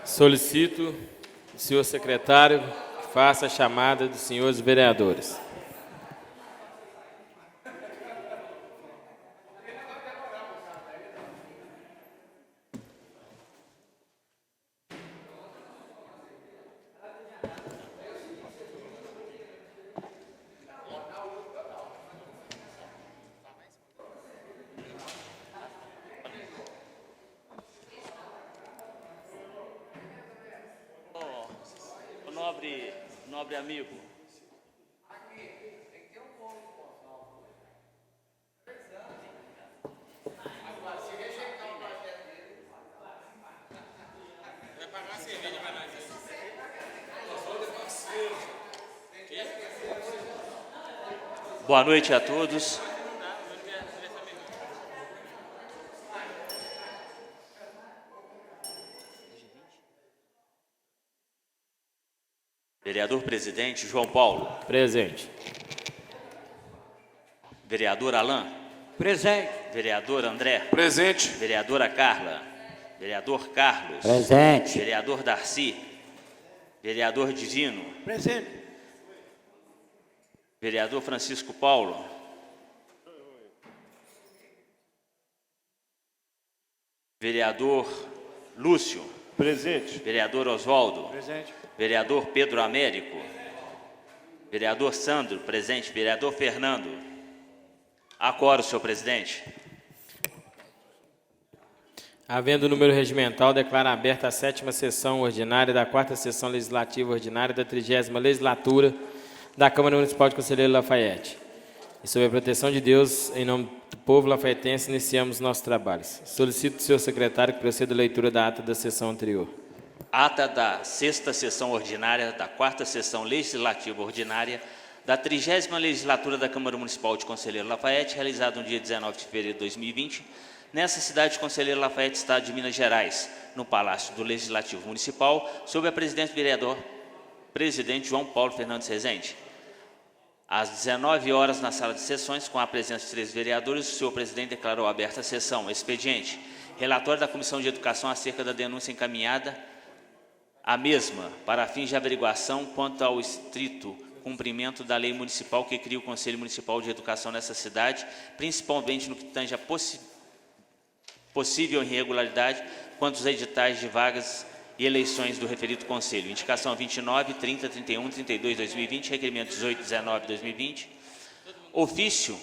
Solicito o senhor secretário que faça a chamada dos senhores vereadores. Nobre amigo. Boa noite a todos. Vereador presidente João Paulo. Presente. Vereador Alain. Presente. Vereador André. Presente. Vereadora Carla. Vereador Carlos. Presente. Vereador Darcy. Vereador Divino. Presente. Vereador Francisco Paulo. Vereador Lúcio. Presente. Vereador Oswaldo. Presente. Vereador Pedro Américo. Vereador Sandro, presente. Vereador Fernando. Acoro, senhor presidente. Havendo número regimental, declaro aberta a 7ª sessão ordinária da 4ª sessão legislativa ordinária da 30ª legislatura da Câmara Municipal de Conselheiro Lafaiete. E sob a proteção de Deus, em nome do povo lafaiense, iniciamos nossos trabalhos. Solicito ao senhor secretário que proceda a leitura da ata da sessão anterior. Ata da 6ª sessão ordinária da 4ª sessão legislativa ordinária da 30ª legislatura da Câmara Municipal de Conselheiro Lafaiete, realizada no dia 19 de fevereiro de 2020, nessa cidade de Conselheiro Lafaiete, estado de Minas Gerais, no Palácio do Legislativo Municipal, sob a presidente do vereador presidente João Paulo Fernandes Rezende. Às 19 horas, na sala de sessões, com a presença de 3 vereadores, o senhor presidente declarou aberta a sessão. Expediente. Relatório da Comissão de Educação acerca da denúncia encaminhada à mesma para fins de averiguação quanto ao estrito cumprimento da lei municipal que cria o Conselho Municipal de Educação nessa cidade, principalmente no que tange a possível irregularidade quanto aos editais de vagas e eleições do referido Conselho. Indicação 29, 30, 31, 32, 2020, requerimento 18, 19, 2020. Ofício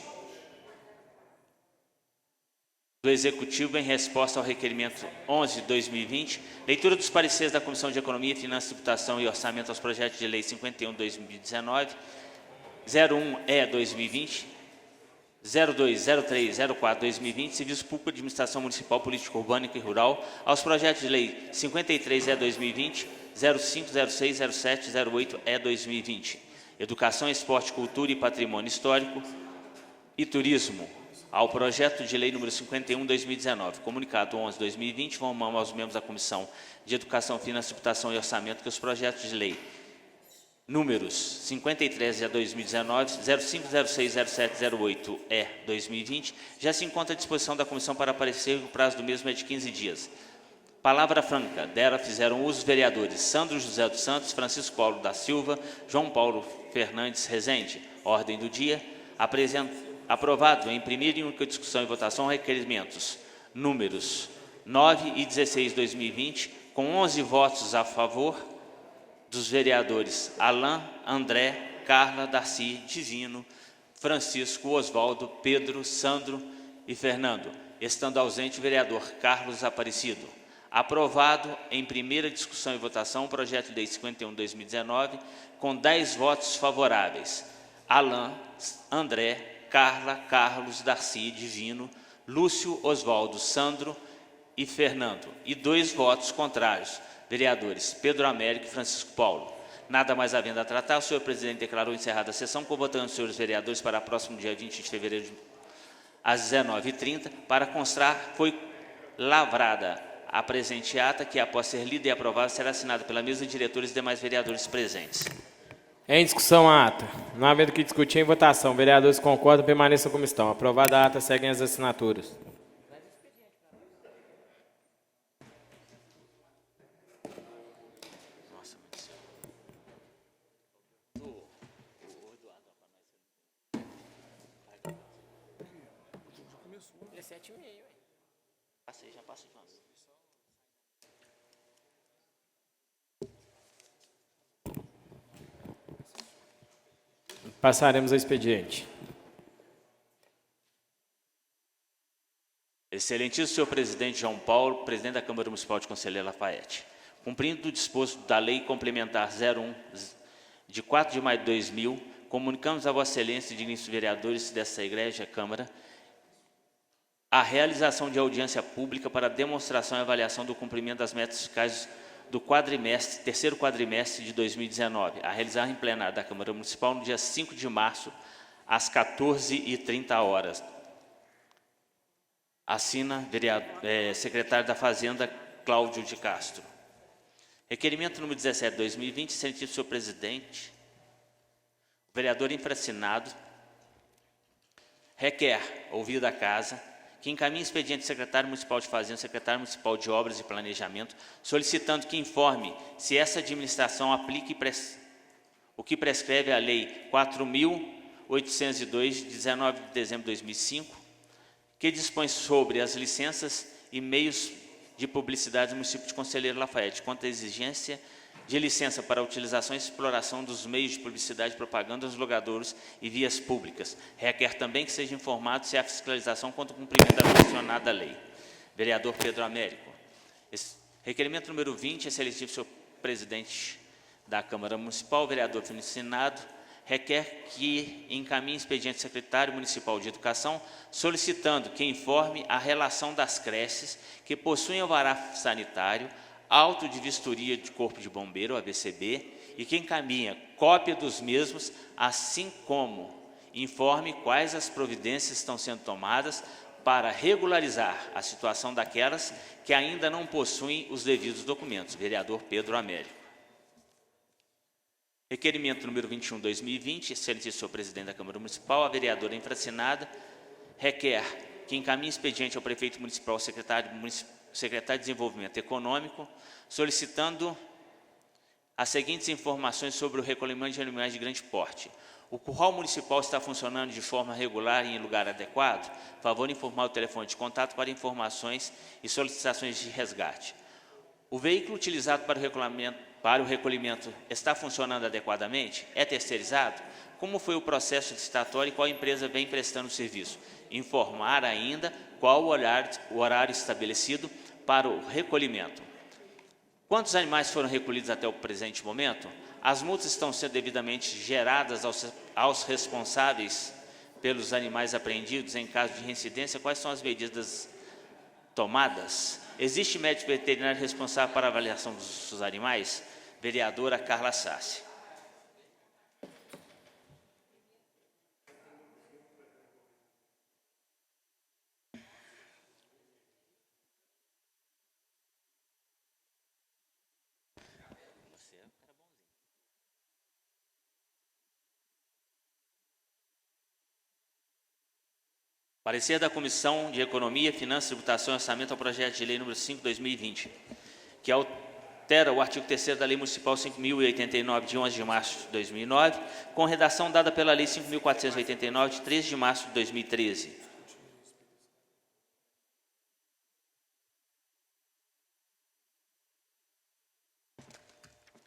do Executivo em resposta ao requerimento 11 de 2020, leitura dos pareceres da Comissão de Economia, Finanças, Tributação e Orçamento aos projetos de lei 51 de 2019, 01E 2020, 02, 03, 04 2020, Serviço Público, Administração Municipal, Política Urbana e Rural, aos projetos de lei 53E 2020, 05, 06, 07, 08E 2020, Educação, Esporte, Cultura e Patrimônio Histórico e Turismo, ao projeto de lei número 51, 2019, comunicado 11, 2020, informamos aos membros da Comissão de Educação, Finanças, Tributação e Orçamento que os projetos de lei números 53 a 2019, 05, 06, 07, 08 e 2020 já se encontra à disposição da comissão para aparecer e o prazo do mesmo é de 15 dias. Palavra franca, fizeram uso os vereadores Sandro José dos Santos, Francisco Paulo da Silva, João Paulo Fernandes Rezende. Ordem do dia, aprovado em primeira e única discussão e votação requerimentos números 9 e 16 de 2020, com 11 votos a favor dos vereadores Alain, André, Carla, Darcy, Divino, Francisco, Oswaldo, Pedro, Sandro e Fernando, estando ausente o vereador Carlos Aparecido. Aprovado em primeira discussão e votação o projeto de lei 51 de 2019, com 10 votos favoráveis. Alain, André, Carla, Carlos, Darcy, Divino, Lúcio, Oswaldo, Sandro e Fernando, e 2 votos contrários, vereadores Pedro Américo e Francisco Paulo. Nada mais havendo a tratar, o senhor presidente declarou encerrada a sessão, convocando os senhores vereadores para próximo dia 20 de fevereiro, às 19h30, para constar, foi lavrada a presente ata, que após ser lida e aprovada, será assinada pela mesa de diretores e demais vereadores presentes. Em discussão a ata. Não havendo que discutir em votação, vereadores concordam, permaneçam como estão. Aprovada a ata, seguem as assinaturas. 7h30, ué. Passei, já passei, João. Passaremos ao expediente. Excelentíssimo senhor presidente João Paulo, presidente da Câmara Municipal de Conselheiro Lafaiete. Cumprindo o disposto da Lei Complementar 01, de 4 de maio de 2000, comunicamos a Vossa Excelência e digníssimos vereadores desta Igreja Câmara a realização de audiência pública para demonstração e avaliação do cumprimento das metas fiscais do terceiro quadrimestre de 2019, a realizar em plenário da Câmara Municipal no dia 5 de março, às 14h30. Assina secretário da Fazenda, Cláudio de Castro. Requerimento número 17, 2020, excelentíssimo senhor presidente, o vereador infracinado requer, ouvido a casa, que encaminhe expediente secretário municipal de Fazenda, secretário municipal de Obras e Planejamento, solicitando que informe se essa administração aplique o que prescreve a Lei 4.802, de 19 de dezembro de 2005, que dispõe sobre as licenças e meios de publicidade do município de Conselheiro Lafaiete, quanto à exigência de licença para a utilização e exploração dos meios de publicidade e propaganda dos logradouros e vias públicas. Requer também que seja informado se há fiscalização quanto ao cumprimento da mencionada lei. Vereador Pedro Américo. Requerimento número 20, excelentíssimo senhor presidente da Câmara Municipal, vereador Senado, requer que encaminhe expediente secretário municipal de Educação, solicitando que informe a relação das creches que possuem alvará sanitário, auto de vistoria de Corpo de Bombeiro, ABCB, e que encaminha cópia dos mesmos, assim como informe quais as providências estão sendo tomadas para regularizar a situação daquelas que ainda não possuem os devidos documentos. Vereador Pedro Américo. Requerimento número 21, 2020, excelentíssimo senhor presidente da Câmara Municipal, a vereadora infracinada requer que encaminhe expediente ao prefeito municipal, secretário de Desenvolvimento Econômico, solicitando as seguintes informações sobre o recolhimento de animais de grande porte. O curral municipal está funcionando de forma regular e em lugar adequado? Favor informar o telefone de contato para informações e solicitações de resgate. O veículo utilizado para o recolhimento está funcionando adequadamente? É terceirizado? Como foi o processo licitatório e qual empresa vem prestando o serviço? Informar ainda qual o horário estabelecido para o recolhimento. Quantos animais foram recolhidos até o presente momento? As multas estão sendo devidamente geradas aos responsáveis pelos animais apreendidos em caso de reincidência? Quais são as medidas tomadas? Existe médico veterinário responsável para a avaliação dos animais? Vereadora Carla Sassi. Parecer da Comissão de Economia, Finanças, Tributação e Orçamento ao projeto de lei número 5, 2020, que altera o artigo 3º da Lei Municipal 5.089, de 11 de março de 2009, com redação dada pela Lei 5.489, de 13 de março de 2013.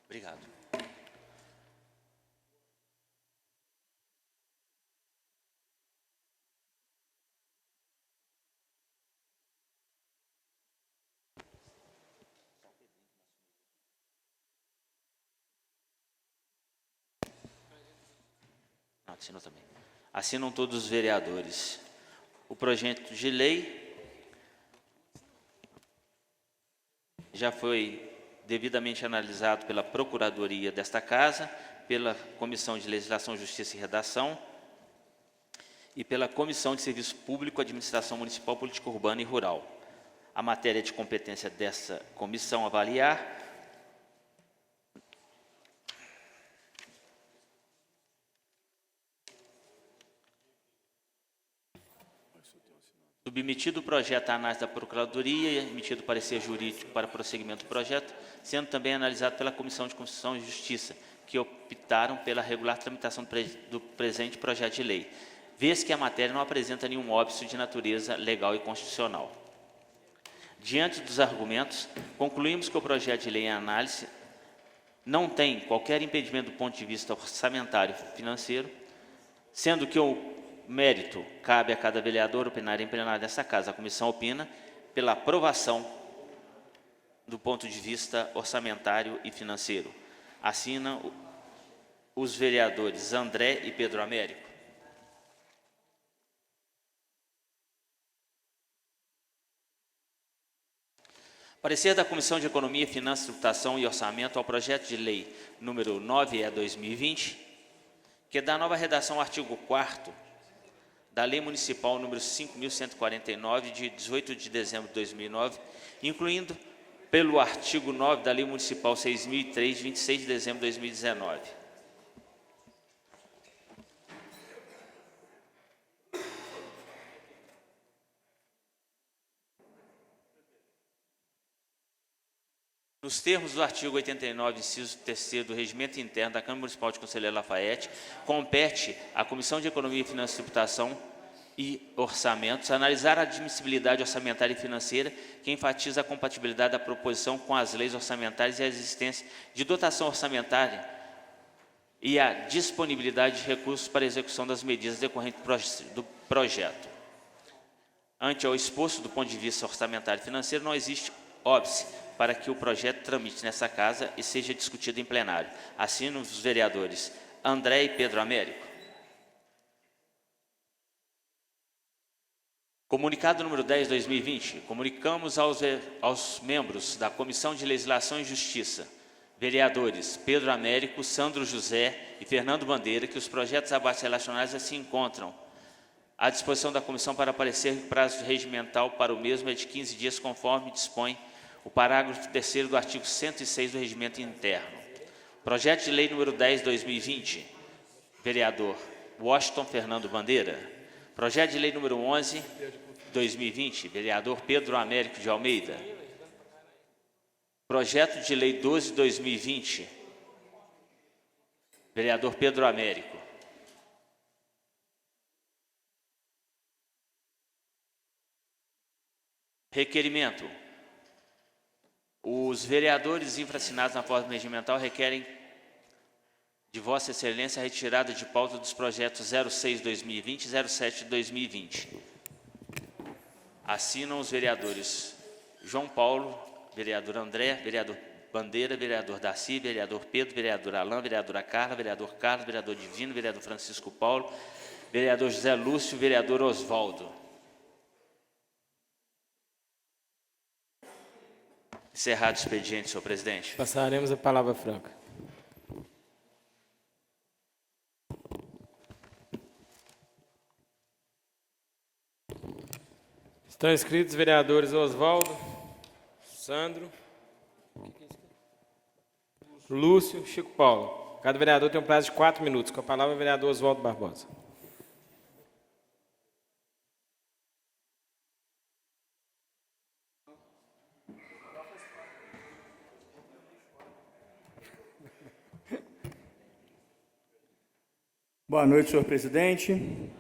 Obrigado. Assinou também. Assinam todos os vereadores. O projeto de lei já foi devidamente analisado pela Procuradoria desta Casa, pela Comissão de Legislação, Justiça e Redação e pela Comissão de Serviço Público, Administração Municipal, Política Urbana e Rural. A matéria de competência dessa comissão avaliar submetido o projeto à análise da Procuradoria e emitido parecer jurídico para prosseguimento do projeto, sendo também analisado pela Comissão de Constituição e Justiça, que optaram pela regular tramitação do presente projeto de lei. vez que a matéria não apresenta nenhum óbice de natureza legal e constitucional. Diante dos argumentos, concluímos que o projeto de lei em análise não tem qualquer impedimento do ponto de vista orçamentário e financeiro, sendo que o mérito cabe a cada vereador opinar em plenário dessa casa. A comissão opina pela aprovação do ponto de vista orçamentário e financeiro. Assinam os vereadores André e Pedro Américo. Parecer da Comissão de Economia, Finanças, Tributação e Orçamento ao projeto de lei número 9/2020, que dá nova redação ao artigo 4º da Lei Municipal número 5.149, de 18 de dezembro de 2009, incluindo pelo artigo 9 da Lei Municipal 6.003, de 26 de dezembro de 2019. Nos termos do artigo 89, inciso 3º do Regimento Interno da Câmara Municipal de Conselheiro Lafaiete, compete à Comissão de Economia, Finanças, Tributação e Orçamentos analisar a admissibilidade orçamentária e financeira que enfatiza a compatibilidade da proposição com as leis orçamentárias e a existência de dotação orçamentária e a disponibilidade de recursos para a execução das medidas decorrentes do projeto. Ante ao exposto do ponto de vista orçamentário e financeiro, não existe óbice para que o projeto tramite nessa casa e seja discutido em plenário. Assinam os vereadores André e Pedro Américo. Comunicado número 10/2020, comunicamos aos membros da Comissão de Legislação e Justiça, vereadores Pedro Américo, Sandro José e Fernando Bandeira, que os projetos abaixo relacionados já se encontram à disposição da comissão para parecer que o prazo regimental para o mesmo é de 15 dias, conforme dispõe o parágrafo 3º do artigo 106 do Regimento Interno. Projeto de lei número 10/2020, vereador Washington Fernando Bandeira. Projeto de lei número 11/2020, vereador Pedro Américo de Almeida. Projeto de lei 12/2020, vereador Pedro Américo. Requerimento. Os vereadores infracinados na forma regimental requerem de Vossa Excelência a retirada de pauta dos projetos 06/2020 e 07/2020. Assinam os vereadores João Paulo, vereador André, vereador Bandeira, vereador Darcy, vereador Pedro, vereador Alain, vereadora Carla, vereador Carlos, vereador Divino, vereador Francisco Paulo, vereador José Lúcio, vereador Osvaldo. Encerrado o expediente, senhor presidente. Passaremos a palavra franca. Estão inscritos os vereadores Osvaldo, Sandro, Lúcio, Chico Paulo. Cada vereador tem um prazo de 4 minutos. Com a palavra, o vereador Osvaldo Barbosa. Boa noite, senhor presidente,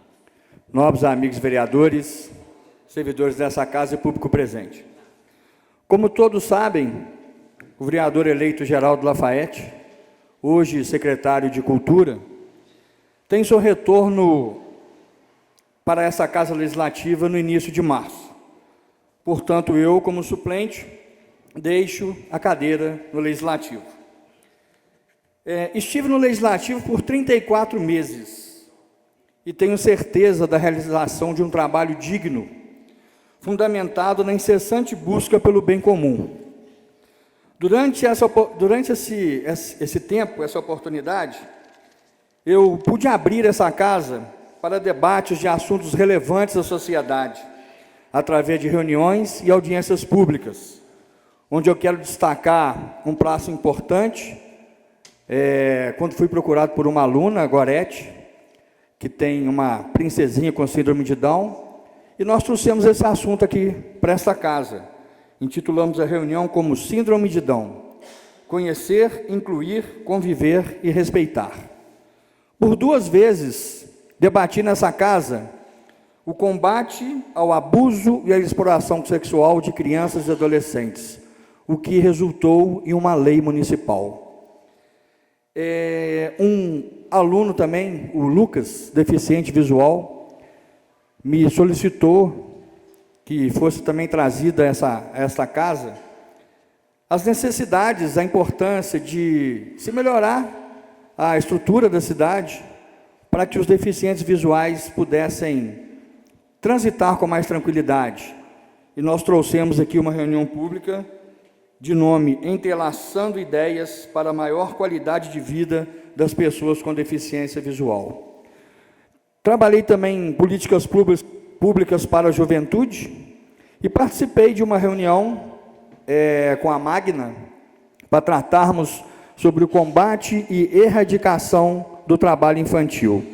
nobres amigos vereadores, servidores dessa casa e público presente. Como todos sabem, o vereador eleito Geraldo Lafaiete, hoje secretário de Cultura, tem seu retorno para essa casa legislativa no início de março. Portanto, eu, como suplente, deixo a cadeira no Legislativo. Estive no Legislativo por 34 meses e tenho certeza da realização de um trabalho digno, fundamentado na incessante busca pelo bem comum. Durante esse tempo, essa oportunidade, eu pude abrir essa casa para debates de assuntos relevantes à sociedade, através de reuniões e audiências públicas, onde eu quero destacar um passo importante. Quando fui procurado por uma aluna, a Gorete, que tem uma princesinha com síndrome de Down, e nós trouxemos esse assunto aqui para esta casa. Intitulamos a reunião como Síndrome de Down: conhecer, incluir, conviver e respeitar. Por 2 vezes debati nessa casa o combate ao abuso e à exploração sexual de crianças e adolescentes, o que resultou em uma lei municipal. Um aluno também, o Lucas, deficiente visual, me solicitou que fosse também trazida a esta casa as necessidades, a importância de se melhorar a estrutura da cidade para que os deficientes visuais pudessem transitar com mais tranquilidade. E nós trouxemos aqui uma reunião pública de nome Entrelaçando Ideias para a Maior Qualidade de Vida das Pessoas com Deficiência Visual. Trabalhei também em políticas públicas para a juventude e participei de uma reunião com a Magna para tratarmos sobre o combate e erradicação do trabalho infantil.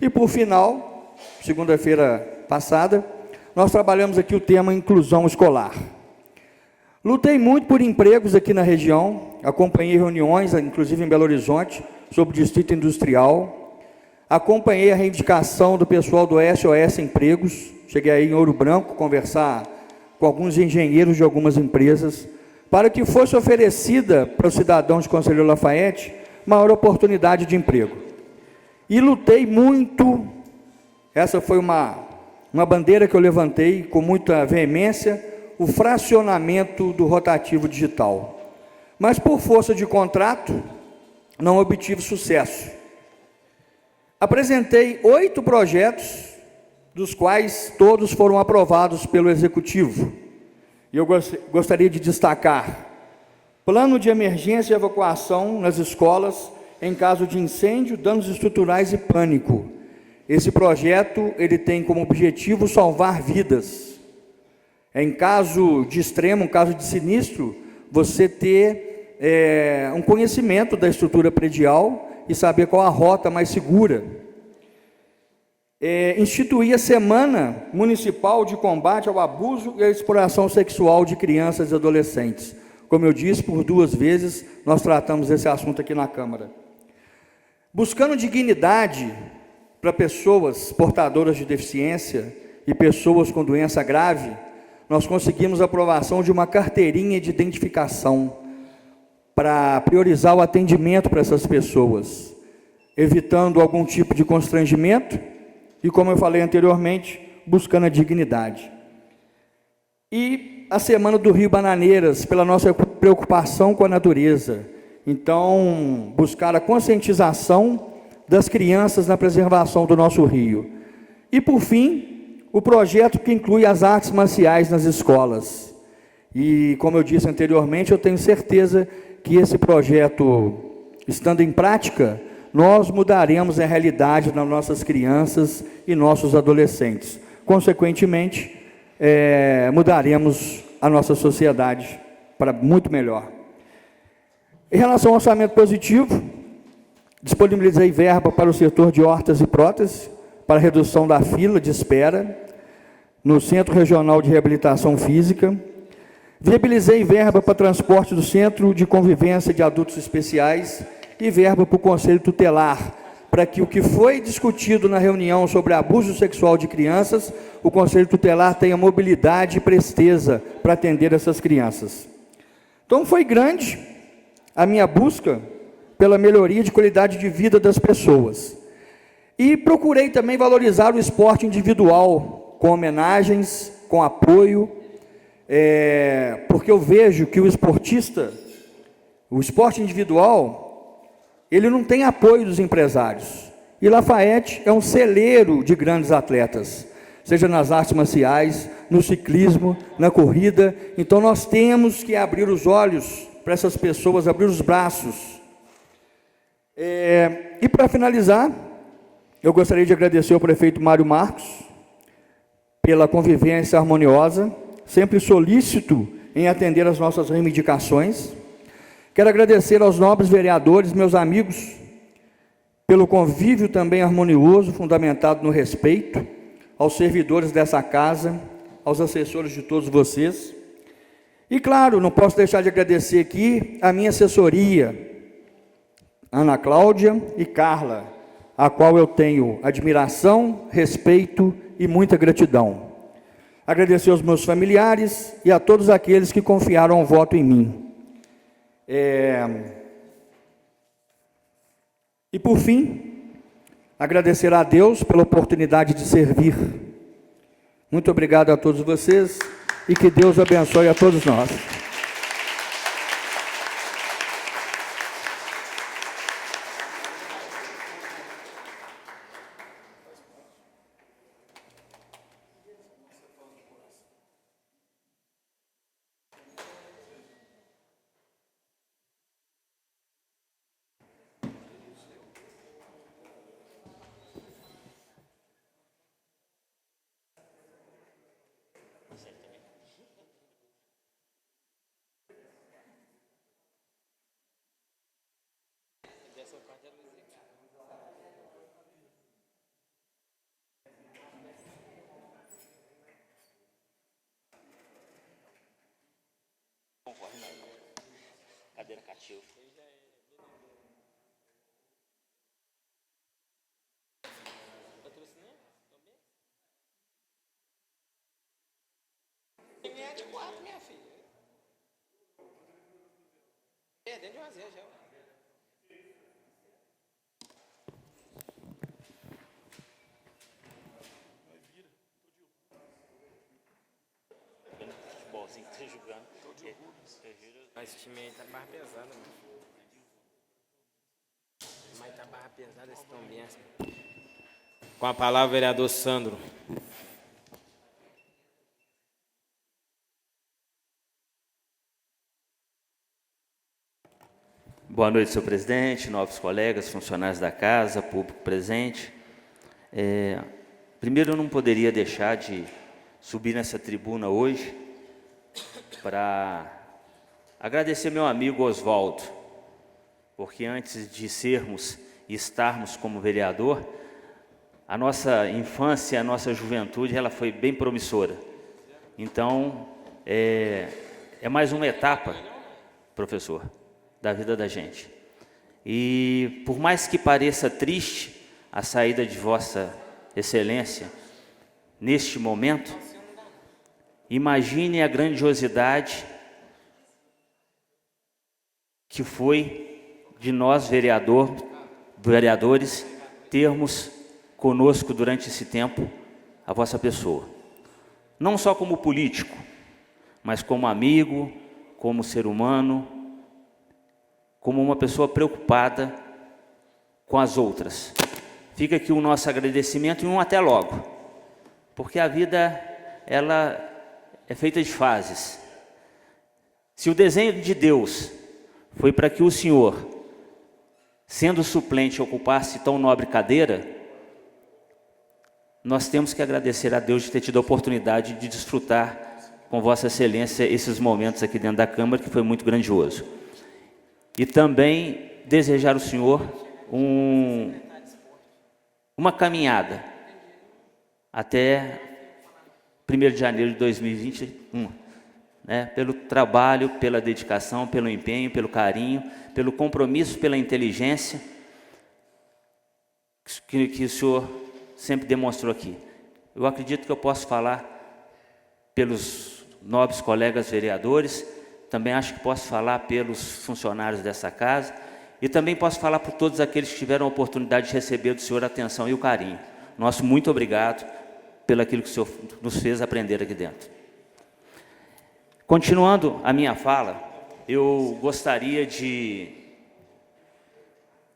E por final, segunda-feira passada, nós trabalhamos aqui o tema inclusão escolar. Lutei muito por empregos aqui na região, acompanhei reuniões, inclusive em Belo Horizonte, sobre o distrito industrial, acompanhei a reivindicação do pessoal do SOS Empregos, cheguei aí em Ouro Branco conversar com alguns engenheiros de algumas empresas, para que fosse oferecida para os cidadãos de Conselheiro Lafaiete maior oportunidade de emprego. E lutei muito, essa foi uma bandeira que eu levantei com muita veemência, o fracionamento do rotativo digital. Mas por força de contrato, não obtive sucesso. Apresentei 8 projetos, dos quais todos foram aprovados pelo Executivo. E eu gostaria de destacar: plano de emergência e evacuação nas escolas em caso de incêndio, danos estruturais e pânico. Esse projeto, ele tem como objetivo salvar vidas. Em caso de extremo, um caso de sinistro, você ter um conhecimento da estrutura predial e saber qual a rota mais segura. Instituir a Semana Municipal de Combate ao Abuso e à Exploração Sexual de Crianças e Adolescentes. Como eu disse, por 2 vezes nós tratamos esse assunto aqui na Câmara. Buscando dignidade para pessoas portadoras de deficiência e pessoas com doença grave, nós conseguimos a aprovação de uma carteirinha de identificação para priorizar o atendimento para essas pessoas, evitando algum tipo de constrangimento e, como eu falei anteriormente, buscando a dignidade. E a Semana do Rio Bananeiras, pela nossa preocupação com a natureza. Então, buscar a conscientização das crianças na preservação do nosso rio. E, por fim, o projeto que inclui as artes marciais nas escolas. E, como eu disse anteriormente, eu tenho certeza que esse projeto, estando em prática, nós mudaremos a realidade das nossas crianças e nossos adolescentes. Consequentemente, mudaremos a nossa sociedade para muito melhor. Em relação ao orçamento positivo, disponibilizei verba para o setor de hortas e próteses, para redução da fila de espera, no Centro Regional de Reabilitação Física. Viabilizei verba para transporte do Centro de Convivência de Adultos Especiais e verba para o Conselho Tutelar, para que o que foi discutido na reunião sobre abuso sexual de crianças, o Conselho Tutelar tenha mobilidade e presteza para atender essas crianças. Então, foi grande a minha busca pela melhoria de qualidade de vida das pessoas. E procurei também valorizar o esporte individual, com homenagens, com apoio, porque eu vejo que o esportista, o esporte individual, ele não tem apoio dos empresários. E Lafaiete é um celeiro de grandes atletas, seja nas artes marciais, no ciclismo, na corrida. Então nós temos que abrir os olhos para essas pessoas, abrir os braços. E para finalizar, eu gostaria de agradecer ao prefeito Mário Marcos pela convivência harmoniosa, sempre solícito em atender as nossas reivindicações. Quero agradecer aos nobres vereadores, meus amigos, pelo convívio também harmonioso, fundamentado no respeito, aos servidores dessa casa, aos assessores de todos vocês. E claro, não posso deixar de agradecer aqui a minha assessoria, Ana Cláudia e Carla, a qual eu tenho admiração, respeito e muita gratidão. Agradecer aos meus familiares e a todos aqueles que confiaram o voto em mim. E por fim, agradecer a Deus pela oportunidade de servir. Muito obrigado a todos vocês e que Deus abençoe a todos nós. Cadeira cativa. Tem que ganhar de 4, minha filha. Perdendo de 1 a 0 já. Futebolzinho que tá jogando. Mas esse time aí tá barra pesada, mano. Mas tá barra pesada esse Tom Benção. Com a palavra, o vereador Sandro. Boa noite, senhor presidente, novos colegas, funcionários da casa, público presente. Primeiro, eu não poderia deixar de subir nessa tribuna hoje para agradecer meu amigo Oswaldo, porque antes de sermos e estarmos como vereador, a nossa infância, a nossa juventude, ela foi bem promissora. Então, é mais uma etapa, professor, da vida da gente. E por mais que pareça triste a saída de Vossa Excelência neste momento, imagine a grandiosidade que foi de nós, vereadores, termos conosco durante esse tempo a vossa pessoa. Não só como político, mas como amigo, como ser humano, como uma pessoa preocupada com as outras. Fica aqui o nosso agradecimento e um até logo, porque a vida, ela é feita de fases. Se o desenho de Deus foi para que o senhor, sendo suplente, ocupasse tão nobre cadeira, nós temos que agradecer a Deus de ter tido a oportunidade de desfrutar com Vossa Excelência esses momentos aqui dentro da Câmara, que foi muito grandioso. E também desejar ao senhor uma caminhada até 1º de janeiro de 2021, né? Pelo trabalho, pela dedicação, pelo empenho, pelo carinho, pelo compromisso, pela inteligência que o senhor sempre demonstrou aqui. Eu acredito que eu posso falar pelos nobres colegas vereadores, também acho que posso falar pelos funcionários dessa casa e também posso falar por todos aqueles que tiveram a oportunidade de receber do senhor a atenção e o carinho. Nosso muito obrigado pelo aquilo que o senhor nos fez aprender aqui dentro. Continuando a minha fala, eu gostaria de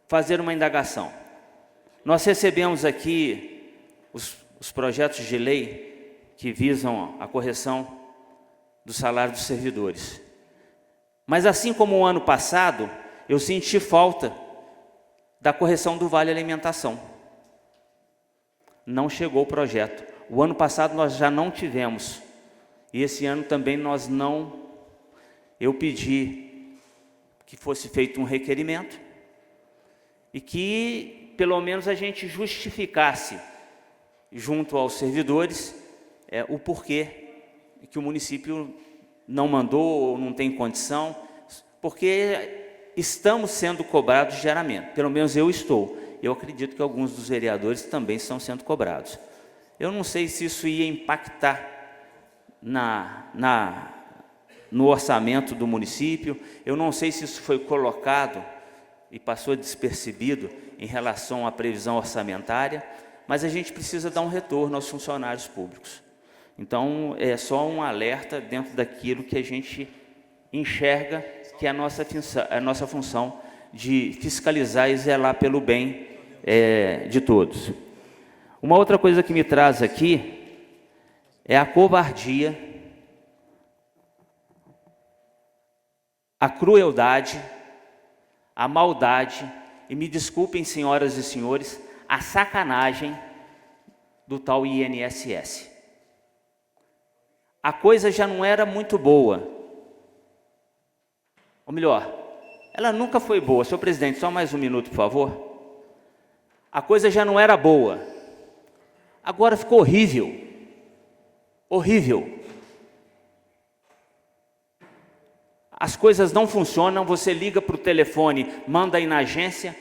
fazer uma indagação. Nós recebemos aqui os projetos de lei que visam a correção do salário dos servidores. Mas assim como o ano passado, eu senti falta da correção do Vale Alimentação. Não chegou o projeto. O ano passado nós já não tivemos. E esse ano também nós não... Eu pedi que fosse feito um requerimento e que pelo menos a gente justificasse junto aos servidores o porquê que o município não mandou ou não tem condição, porque estamos sendo cobrados diariamente, pelo menos eu estou. eu acredito que alguns dos vereadores também estão sendo cobrados. Eu não sei se isso ia impactar no orçamento do município, eu não sei se isso foi colocado e passou despercebido em relação à previsão orçamentária, mas a gente precisa dar um retorno aos funcionários públicos. Então, é só um alerta dentro daquilo que a gente enxerga que é a nossa função de fiscalizar e zelar pelo bem de todos. Uma outra coisa que me traz aqui é a covardia, a crueldade, a maldade, e me desculpem, senhoras e senhores, a sacanagem do tal INSS. A coisa já não era muito boa. Ou melhor, ela nunca foi boa. Senhor presidente, só mais um minuto, por favor. A coisa já não era boa. Agora ficou horrível. Horrível. As coisas não funcionam, você liga para o telefone, manda ir na agência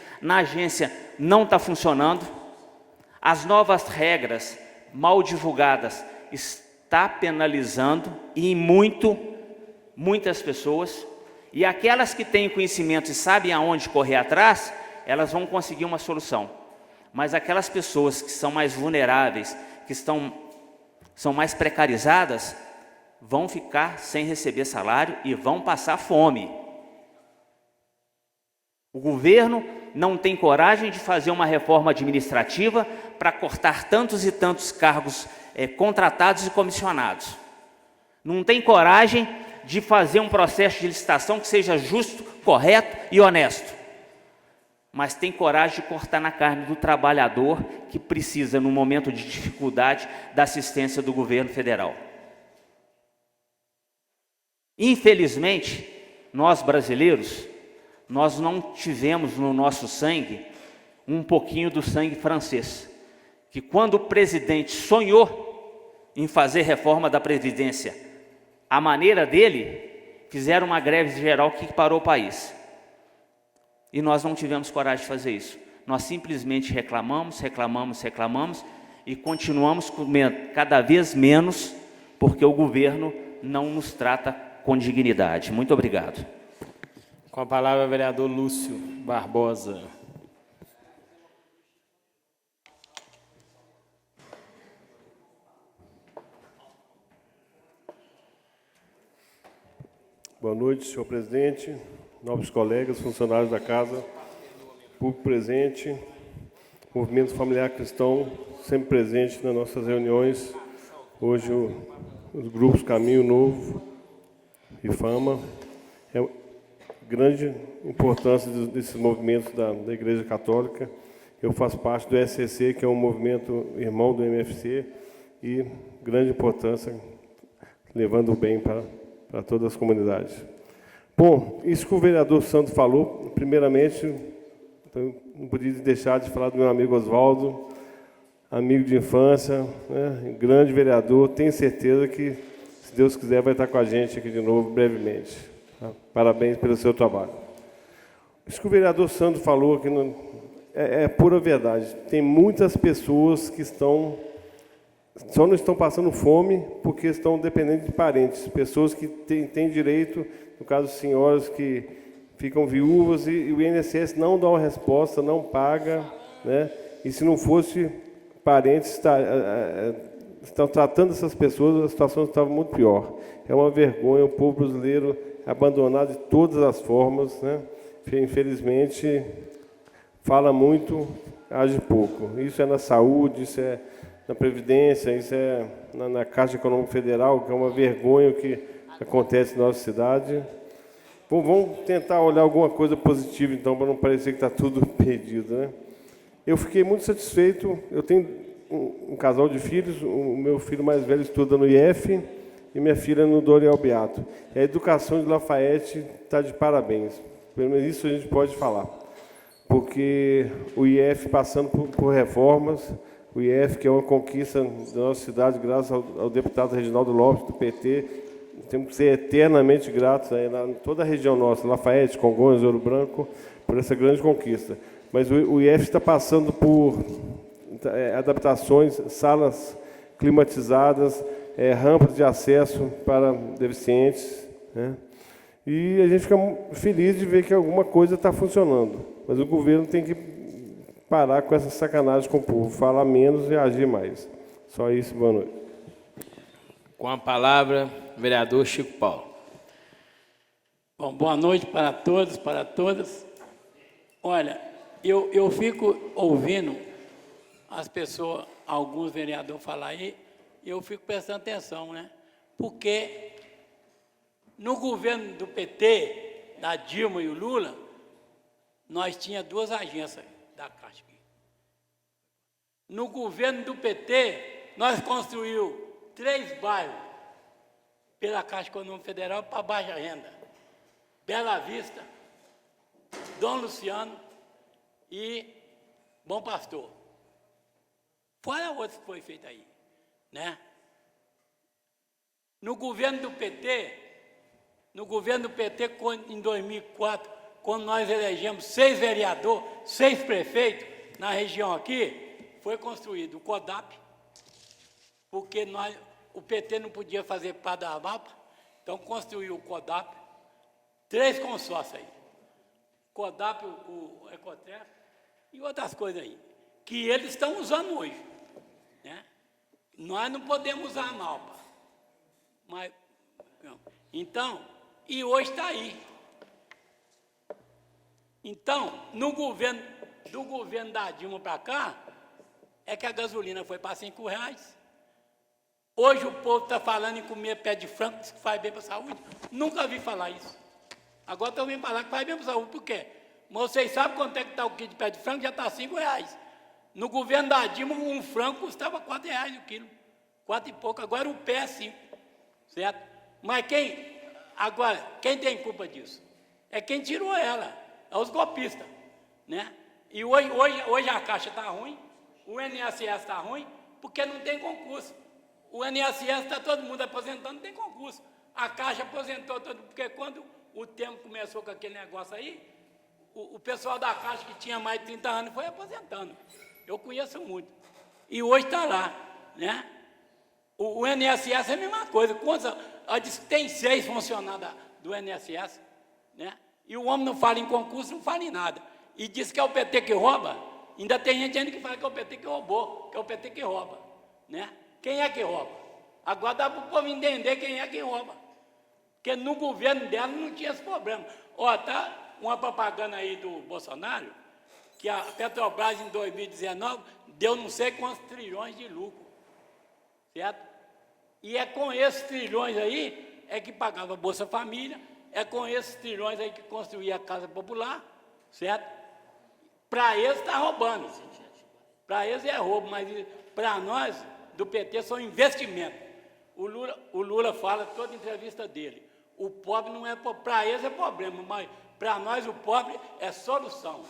não está funcionando, as novas regras mal divulgadas está penalizando e muitas pessoas, e aquelas que têm conhecimento e sabem aonde correr atrás, elas vão conseguir uma solução, mas aquelas pessoas que são mais vulneráveis, que são mais precarizadas, vão ficar sem receber salário e vão passar fome. O governo não tem coragem de fazer uma reforma administrativa para cortar tantos e tantos cargos contratados e comissionados. Não tem coragem de fazer um processo de licitação que seja justo, correto e honesto. Mas tem coragem de cortar na carne do trabalhador que precisa, no momento de dificuldade, da assistência do governo federal. Infelizmente, nós brasileiros, nós não tivemos no nosso sangue um pouquinho do sangue francês, que quando o presidente sonhou em fazer reforma da Previdência, a maneira dele, fizeram uma greve geral que parou o país. E nós não tivemos coragem de fazer isso. Nós simplesmente reclamamos e continuamos comendo cada vez menos, porque o governo não nos trata com dignidade. Muito obrigado. Com a palavra, o vereador Lúcio Barbosa. Boa noite, senhor presidente, nobres colegas, funcionários da casa, público presente, movimento familiar cristão, sempre presente nas nossas reuniões. Hoje, os grupos Caminho Novo e Fama. É grande importância desses movimentos da Igreja Católica. Eu faço parte do SCC, que é um movimento irmão do MFC, e grande importância, levando o bem para todas as comunidades. Bom, isso que o vereador Santos falou, primeiramente, eu não podia deixar de falar do meu amigo Oswaldo, amigo de infância, né, grande vereador, tenho certeza que, se Deus quiser, vai estar com a gente aqui de novo, brevemente. Tá? Parabéns pelo seu trabalho. Isso que o vereador Santos falou aqui é pura verdade. Tem muitas pessoas que só não estão passando fome porque estão dependendo de parentes, pessoas que têm direito, no caso, senhoras que ficam viúvas, e o INSS não dá uma resposta, não paga, né? E se não fosse parentes estão tratando essas pessoas, a situação estava muito pior. É uma vergonha o povo brasileiro abandonado de todas as formas, né? Infelizmente, fala muito, age pouco. Isso é na saúde, isso é na Previdência, isso é na Caixa Econômica Federal, que é uma vergonha o que acontece na nossa cidade. Bom, vamos tentar olhar alguma coisa positiva, então, para não parecer que está tudo perdido, né? Eu fiquei muito satisfeito. Eu tenho um casal de filhos, o meu filho mais velho estuda no IF e minha filha no Dorival Beato. E a educação de Lafayette está de parabéns. Pelo menos isso a gente pode falar. Porque o IF passando por reformas, o IF, que é uma conquista da nossa cidade, graças ao deputado Reginaldo Lopes, do PT, temos que ser eternamente gratos aí, em toda a região nossa, Lafayette, Congonhas, Ouro Branco, por essa grande conquista. Mas o IF está passando por adaptações, salas climatizadas, rampas de acesso para deficientes, né? E a gente fica feliz de ver que alguma coisa está funcionando. Mas o governo tem que parar com essa sacanagem com o povo, falar menos e agir mais. Só isso, boa noite. Com a palavra, o vereador Chico Paulo. Bom, boa noite para todos, para todas. Olha, eu fico ouvindo as pessoas, alguns vereadores falar aí, e eu fico prestando atenção, né? Porque no governo do PT, da Dilma e o Lula, nós tínhamos 2 agências da Caixa. No governo do PT, nós construímos 3 bairros pela Caixa Econômica Federal para baixa renda. Bela Vista, Dom Luciano e Bom Pastor. Fora outros que foi feito aí, né? No governo do PT, em 2004, quando nós elegemos 6 vereadores, 6 prefeitos na região aqui, foi construído o CODAP, porque o PT não podia fazer parte da AMAPA, então construiu o CODAP, 3 consórcios aí, CODAP, o Ecoter e outras coisas aí, que eles estão usando hoje, né? Nós não podemos usar a AMAPA, mas, então, e hoje está aí. Então, do governo da Dilma para cá, é que a gasolina foi para R$5. Hoje o povo está falando em comer pé de frango, que faz bem para a saúde. Nunca vi falar isso. Agora estão vindo falar que faz bem para a saúde. Por quê? Mas vocês sabem quanto é que está o quilo de pé de frango? Já está R$5. No governo da Dilma, um frango custava R$4 o quilo. 4 e pouco. Agora o pé é 5. Certo? Mas quem tem culpa disso? É quem tirou ela. É os golpistas. Né? E hoje a Caixa está ruim, o INSS está ruim, porque não tem concurso. O INSS está todo mundo aposentando, não tem concurso. A Caixa aposentou todo mundo, porque quando o tempo começou com aquele negócio aí, o pessoal da Caixa que tinha mais de 30 anos foi aposentando. Eu conheço muito. E hoje está lá. Né? O INSS é a mesma coisa. Tem 6 funcionários do INSS, né? E o homem não fala em concurso, não fala em nada. E diz que é o PT que rouba. Ainda tem gente que fala que é o PT que roubou, que é o PT que rouba. Né? Quem é que rouba? Agora dá para o povo entender quem é que rouba. Porque no governo dela não tinha esse problema. Ó, tá uma propaganda aí do Bolsonaro, que a Petrobras em 2019 deu não sei quantos trilhões de lucro. Certo? E é com esses trilhões aí é que pagava a Bolsa Família, é com esses trilhões aí que construía a Casa Popular, certo? Para eles está roubando. Para eles é roubo, mas para nós, do PT, são investimentos. O Lula fala toda entrevista dele. O pobre não é... Para eles é problema, mas para nós o pobre é solução.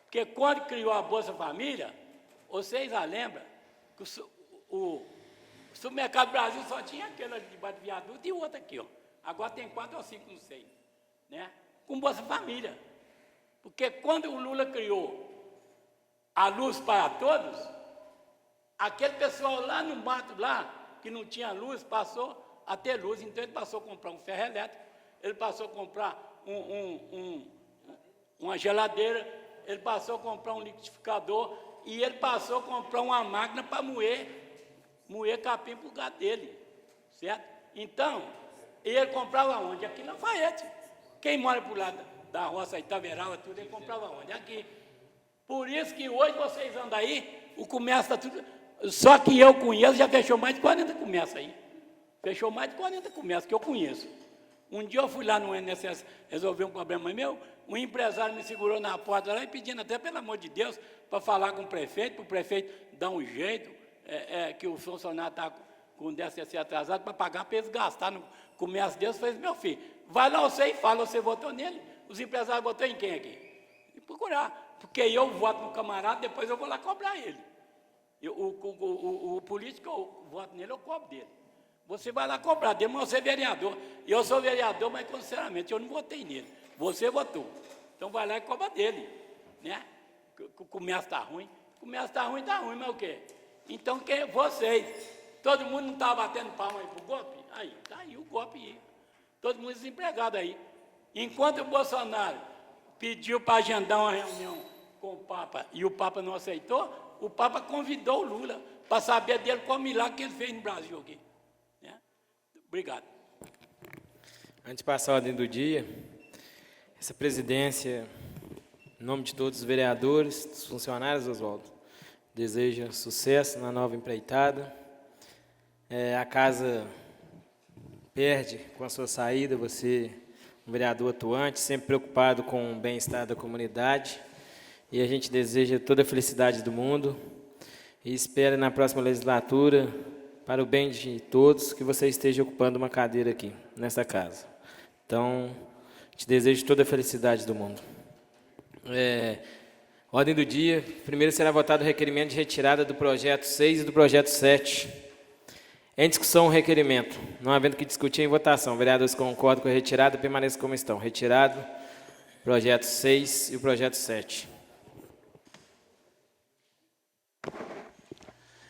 Porque quando criou a Bolsa Família, vocês já lembram que o Supermercado Brasil só tinha aquele ali debaixo do viaduto e o outro aqui, ó. Agora tem 4 ou 5, não sei, né? Com Bolsa Família. Porque quando o Lula criou a luz para todos, aquele pessoal lá no mato, lá, que não tinha luz, passou a ter luz. Então ele passou a comprar um ferro elétrico, ele passou a comprar uma geladeira, ele passou a comprar um liquidificador e ele passou a comprar uma máquina para moer capim para o gado dele, certo? Então, ele comprava onde? Aqui na Lafayette. Quem mora por lá da roça, Itaverava, tudo, ele comprava onde? Aqui. Por isso que hoje vocês andam aí, o comércio está tudo... Só que eu conheço, já fechou mais de 40 comércios aí. Fechou mais de 40 comércios que eu conheço. Um dia eu fui lá no INSS resolver um problema meu, um empresário me segurou na porta lá e pedindo até, pelo amor de Deus, para falar com o prefeito, para o prefeito dar um jeito, que o funcionário está com o DSC atrasado, para pagar para eles gastar no comércio deles. Eu falei, meu filho, vai lá você e fala, você votou nele, os empresários votou em quem aqui? E procurar, porque eu voto no camarada, depois eu vou lá cobrar ele. O político, eu voto nele, eu cobro dele. Você vai lá cobrar dele, mas você é vereador. Eu sou vereador, mas, sinceramente, eu não votei nele. Você votou. Então, vai lá e cobra dele. Né? O comércio está ruim. O comércio está ruim, mas o quê? Então, quem é vocês? Todo mundo não está batendo palma aí para o golpe? Aí, está aí o golpe aí. Todo mundo desempregado aí. Enquanto o Bolsonaro pediu para agendar uma reunião com o Papa e o Papa não aceitou, o Papa convidou o Lula para saber dele qual milagre que ele fez no Brasil aqui. Né? Obrigado. Antes de passar a ordem do dia, essa presidência, em nome de todos os vereadores, dos funcionários, Oswaldo, deseja sucesso na nova empreitada. A casa perde com a sua saída, você, um vereador atuante, sempre preocupado com o bem-estar da comunidade. E a gente deseja toda a felicidade do mundo e espera na próxima legislatura, para o bem de todos, que você esteja ocupando uma cadeira aqui, nessa casa. Então, te desejo toda a felicidade do mundo. Ordem do dia. Primeiro será votado o requerimento de retirada do projeto 6 e do projeto 7. Em discussão, o requerimento. Não havendo que discutir, em votação. Vereadores concordam com a retirada, permaneçam como estão. Retirado, projeto 6 e o projeto 7.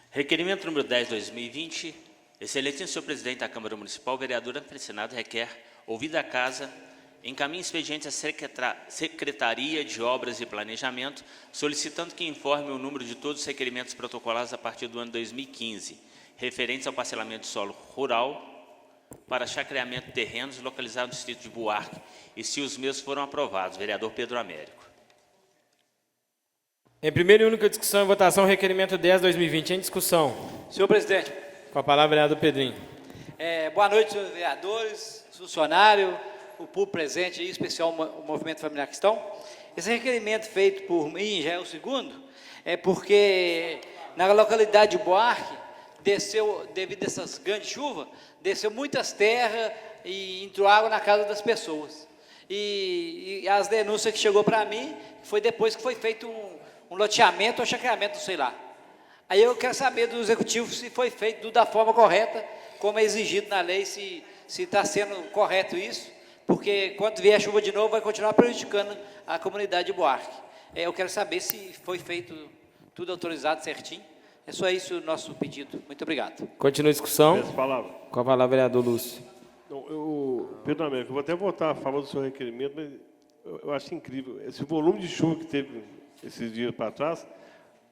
Requerimento número 10, 2020. Excelentíssimo senhor presidente da Câmara Municipal, o vereador Senado requer, ouvida a casa, encaminhe expediente à Secretaria de Obras e Planejamento, solicitando que informe o número de todos os requerimentos protocolados a partir do ano 2015, referentes ao parcelamento de solo rural para chacreamento de terrenos localizados no distrito de Buarque, e se os mesmos foram aprovados. Vereador Pedro Américo. Em primeira e única discussão e votação, requerimento 10, 2020. Em discussão. Senhor presidente. Com a palavra, vereador Pedrinho. Boa noite, senhores vereadores, funcionários, o público presente, em especial o Movimento Familiar Cristão. Esse requerimento feito por mim, já é o segundo, porque na localidade de Buarque, desceu, devido a essas grandes chuvas, desceu muitas terras e entrou água na casa das pessoas. E as denúncias que chegou para mim, foi depois que foi feito um loteamento ou chacreamento, não sei lá. Aí eu quero saber do executivo se foi feito da forma correta, como é exigido na lei, se está sendo correto isso, porque quando vier a chuva de novo, vai continuar prejudicando a comunidade de Buarque. Eu quero saber se foi feito tudo autorizado certinho. É só isso o nosso pedido. Muito obrigado. Continua a discussão. Peço palavra. Com a palavra, vereador Lúcio. Pedro Américo, eu vou até votar a favor do seu requerimento, mas eu acho incrível. Esse volume de chuva que teve esses dias para trás,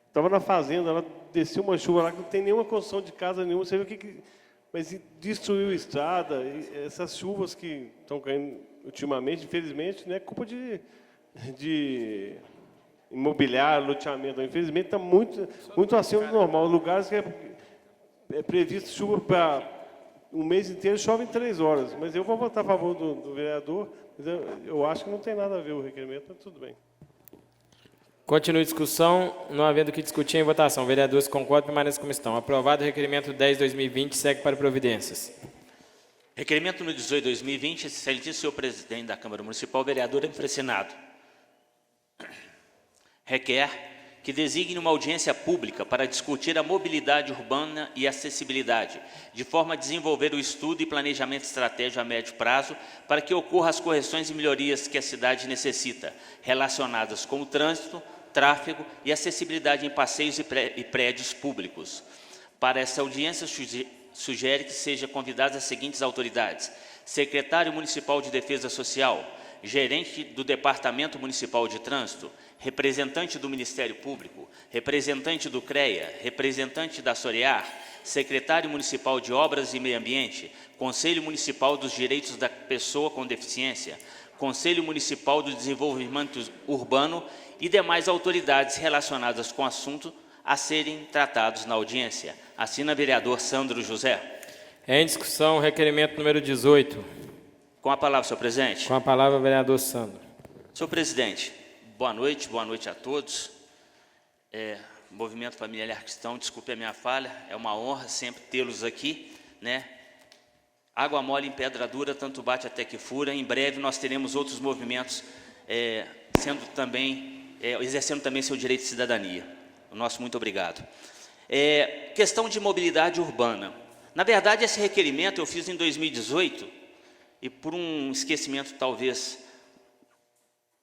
estava na fazenda, ela desceu uma chuva lá que não tem nenhuma construção de casa nenhuma, você vê mas destruiu a estrada, e essas chuvas que estão caindo ultimamente, infelizmente, não é culpa de imobiliário, loteamento, infelizmente está muito acima do normal. Lugares que é previsto chuva para um mês inteiro, chove em 3 horas, mas eu vou votar a favor do vereador, mas eu acho que não tem nada a ver o requerimento, mas tudo bem. Continua a discussão, não havendo que discutir em votação. Vereadores concordam, permaneçam como estão. Aprovado o requerimento 10, 2020, segue para providências. Requerimento número 18, 2020, excelentíssimo senhor presidente da Câmara Municipal, vereador Senado requer que designe uma audiência pública para discutir a mobilidade urbana e acessibilidade, de forma a desenvolver o estudo e planejamento estratégico a médio prazo para que ocorram as correções e melhorias que a cidade necessita, relacionadas com o trânsito, tráfego e acessibilidade em passeios e prédios públicos. Para essa audiência, sugere que sejam convidadas as seguintes autoridades: secretário municipal de Defesa Social, gerente do Departamento Municipal de Trânsito, representante do Ministério Público, representante do CREA, representante da SOREAR, secretário municipal de Obras e Meio Ambiente, Conselho Municipal dos Direitos da Pessoa com Deficiência, Conselho Municipal do Desenvolvimento Urbano e demais autoridades relacionadas com o assunto a serem tratados na audiência. Assina vereador Sandro José. Em discussão, requerimento número 18. Com a palavra, senhor presidente. Com a palavra, vereador Sandro. Senhor presidente, boa noite a todos. Movimento Familiar Cristão, desculpe a minha falha, é uma honra sempre tê-los aqui, né? Água mole em pedra dura, tanto bate até que fura. Em breve nós teremos outros movimentos exercendo também seu direito de cidadania. O nosso muito obrigado. Questão de mobilidade urbana. Na verdade, esse requerimento eu fiz em 2018 e por um esquecimento talvez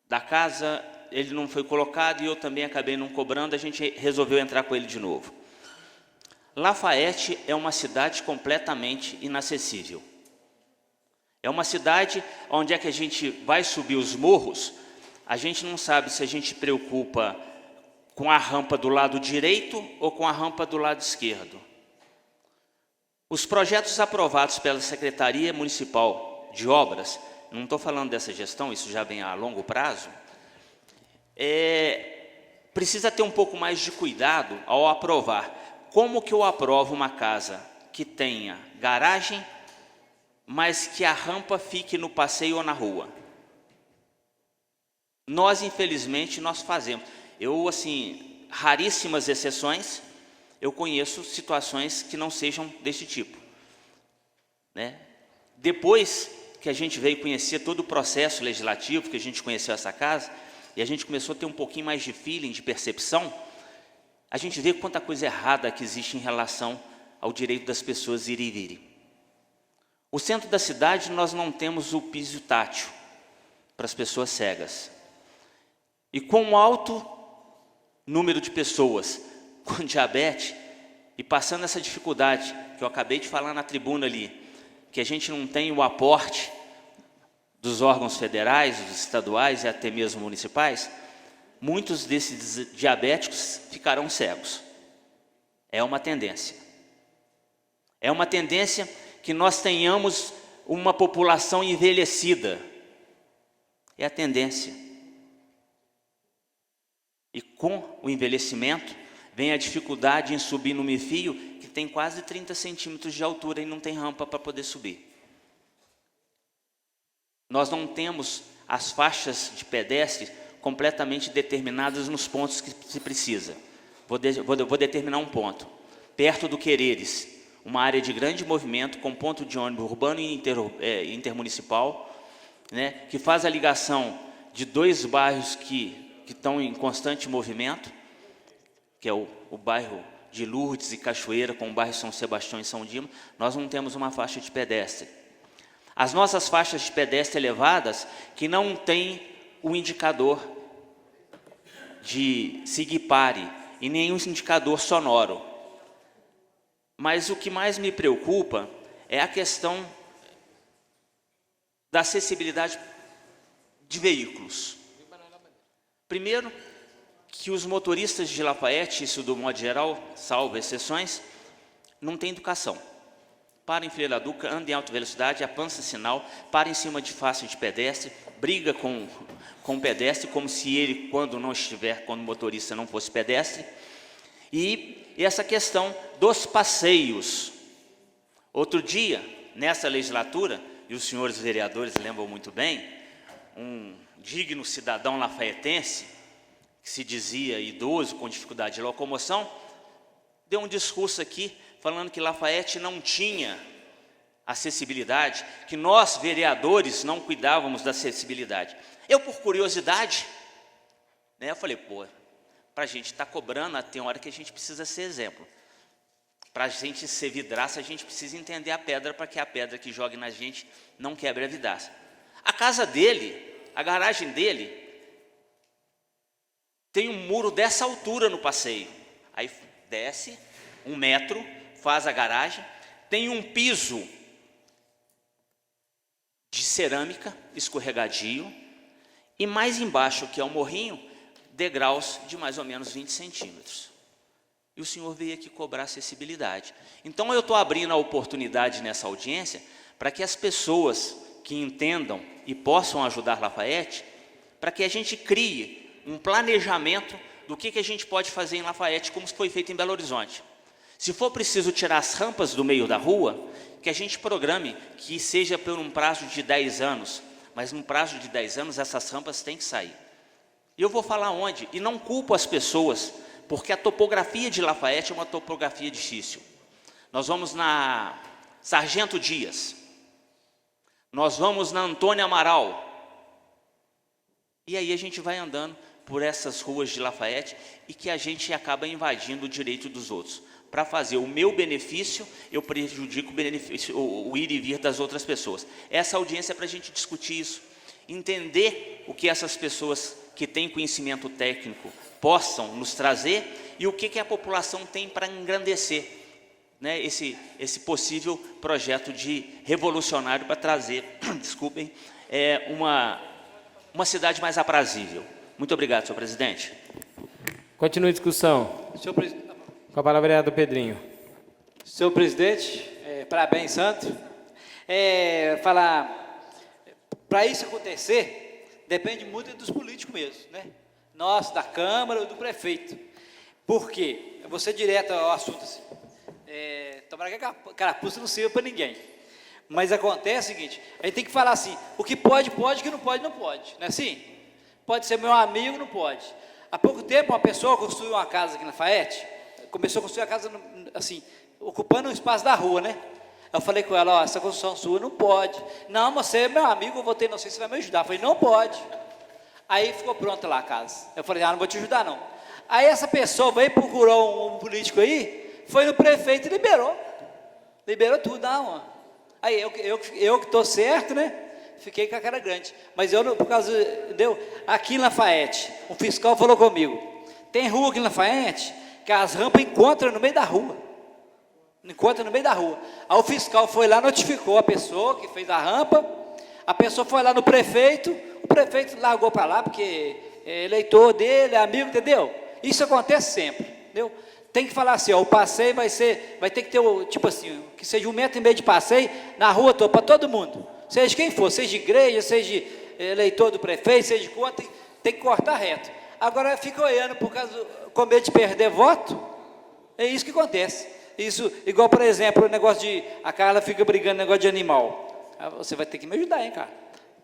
da casa, ele não foi colocado e eu também acabei não cobrando, a gente resolveu entrar com ele de novo. Lafayette é uma cidade completamente inacessível. É uma cidade onde é que a gente vai subir os morros, a gente não sabe se a gente preocupa com a rampa do lado direito ou com a rampa do lado esquerdo. Os projetos aprovados pela Secretaria Municipal de Obras, não estou falando dessa gestão, isso já vem a longo prazo, precisa ter um pouco mais de cuidado ao aprovar. Como que eu aprovo uma casa que tenha garagem, mas que a rampa fique no passeio ou na rua? Nós, infelizmente, nós fazemos. Eu, assim, raríssimas exceções, eu conheço situações que não sejam desse tipo, né? Depois que a gente veio conhecer todo o processo legislativo, que a gente conheceu essa casa, e a gente começou a ter um pouquinho mais de feeling, de percepção, a gente vê quanta coisa errada que existe em relação ao direito das pessoas ir e virem. O centro da cidade, nós não temos o piso tátil para as pessoas cegas. E com um alto número de pessoas com diabetes, e passando essa dificuldade, que eu acabei de falar na tribuna ali, que a gente não tem o aporte dos órgãos federais, dos estaduais e até mesmo municipais, muitos desses diabéticos ficarão cegos. É uma tendência. É uma tendência que nós tenhamos uma população envelhecida. É a tendência. E com o envelhecimento, vem a dificuldade em subir no meio-fio, que tem quase 30 centímetros de altura e não tem rampa para poder subir. Nós não temos as faixas de pedestre completamente determinadas nos pontos que se precisa. Vou determinar um ponto. Perto do Quereres, uma área de grande movimento, com ponto de ônibus urbano e intermunicipal, né, que faz a ligação de dois bairros que estão em constante movimento, que é o bairro de Lourdes e Cachoeira, com o bairro São Sebastião e São Dima. Nós não temos uma faixa de pedestre. As nossas faixas de pedestre elevadas, que não tem o indicador de sigue-pare e nenhum indicador sonoro. Mas o que mais me preocupa é a questão da acessibilidade de veículos. Primeiro, que os motoristas de Lafayette, isso do modo geral, salvo exceções, não têm educação. Para em Freira da Duca, anda em alta velocidade, avança sinal, para em cima de faixa de pedestre, briga com o pedestre, como se ele, quando o motorista não fosse pedestre. E essa questão dos passeios. Outro dia, nessa legislatura, e os senhores vereadores lembram muito bem, um digno cidadão lafaietense, que se dizia idoso, com dificuldade de locomoção, deu um discurso aqui, falando que Lafayette não tinha acessibilidade, que nós, vereadores, não cuidávamos da acessibilidade. Eu, por curiosidade, né, eu falei, pô, para a gente estar cobrando, tem hora que a gente precisa ser exemplo. Para a gente ser vidraça, a gente precisa entender a pedra, para que a pedra que jogue na gente não quebre a vidraça. A casa dele, a garagem dele, tem um muro dessa altura no passeio. Aí desce 1 metro, faz a garagem, tem um piso de cerâmica, escorregadio, e mais embaixo, que é o morrinho, degraus de mais ou menos 20 centímetros. E o senhor veio aqui cobrar acessibilidade. Então eu estou abrindo a oportunidade nessa audiência para que as pessoas que entendam e possam ajudar Lafayette, para que a gente crie um planejamento do que a gente pode fazer em Lafayette, como foi feito em Belo Horizonte. Se for preciso tirar as rampas do meio da rua, que a gente programe, que seja por um prazo de 10 anos, mas num prazo de 10 anos essas rampas têm que sair. E eu vou falar onde, e não culpo as pessoas, porque a topografia de Lafayette é uma topografia difícil. Nós vamos na Sargento Dias, nós vamos na Antônio Amaral, e aí a gente vai andando por essas ruas de Lafayette e que a gente acaba invadindo o direito dos outros. para fazer o meu benefício, eu prejudico o benefício, o ir e vir das outras pessoas. Essa audiência é para a gente discutir isso, entender o que essas pessoas que têm conhecimento técnico possam nos trazer e o que a população tem para engrandecer, né, esse possível projeto de revolucionário para trazer, desculpem, uma cidade mais aprazível. Muito obrigado, senhor presidente. Continue a discussão. Com a palavra, vereador Pedrinho. Senhor presidente, parabéns, Santo. Para isso acontecer, depende muito dos políticos mesmo, né? Nós, da Câmara ou do prefeito. Por quê? Eu vou ser direto ao assunto assim. Tomara que a carapuça não sirva para ninguém. Mas acontece o seguinte, a gente tem que falar assim, o que pode, pode, o que não pode, não pode. Não é assim? Pode ser meu amigo, não pode. Há pouco tempo, uma pessoa construiu uma casa aqui na Lafayette, começou a construir a casa, assim, ocupando o espaço da rua, né? Eu falei com ela, essa construção sua não pode. Não, você é meu amigo, eu votei, não sei se você vai me ajudar. Eu falei, não pode. Aí ficou pronta lá a casa. Eu falei, não vou te ajudar não. Aí essa pessoa veio, procurou um político aí, foi no prefeito e liberou. Liberou tudo, não. Aí eu que estou certo, né? Fiquei com a cara grande. Mas eu, por causa, aqui em Lafayette, um fiscal falou comigo, tem rua aqui em Lafayette, que as rampas encontram no meio da rua. Encontra no meio da rua. Aí o fiscal foi lá, notificou a pessoa que fez a rampa, a pessoa foi lá no prefeito, o prefeito largou para lá, porque é eleitor dele, é amigo, entendeu? Isso acontece sempre, entendeu? Tem que falar assim, ó, o passeio vai ter que ter, tipo assim, que seja 1,5 metro de passeio na rua toda, para todo mundo. Seja quem for, seja igreja, seja eleitor do prefeito, seja de conta, tem que cortar reto. Agora fica olhando com medo de perder voto, é isso que acontece. Isso, igual, por exemplo, o negócio a Carla fica brigando no negócio de animal. Você vai ter que me ajudar, hein, cara?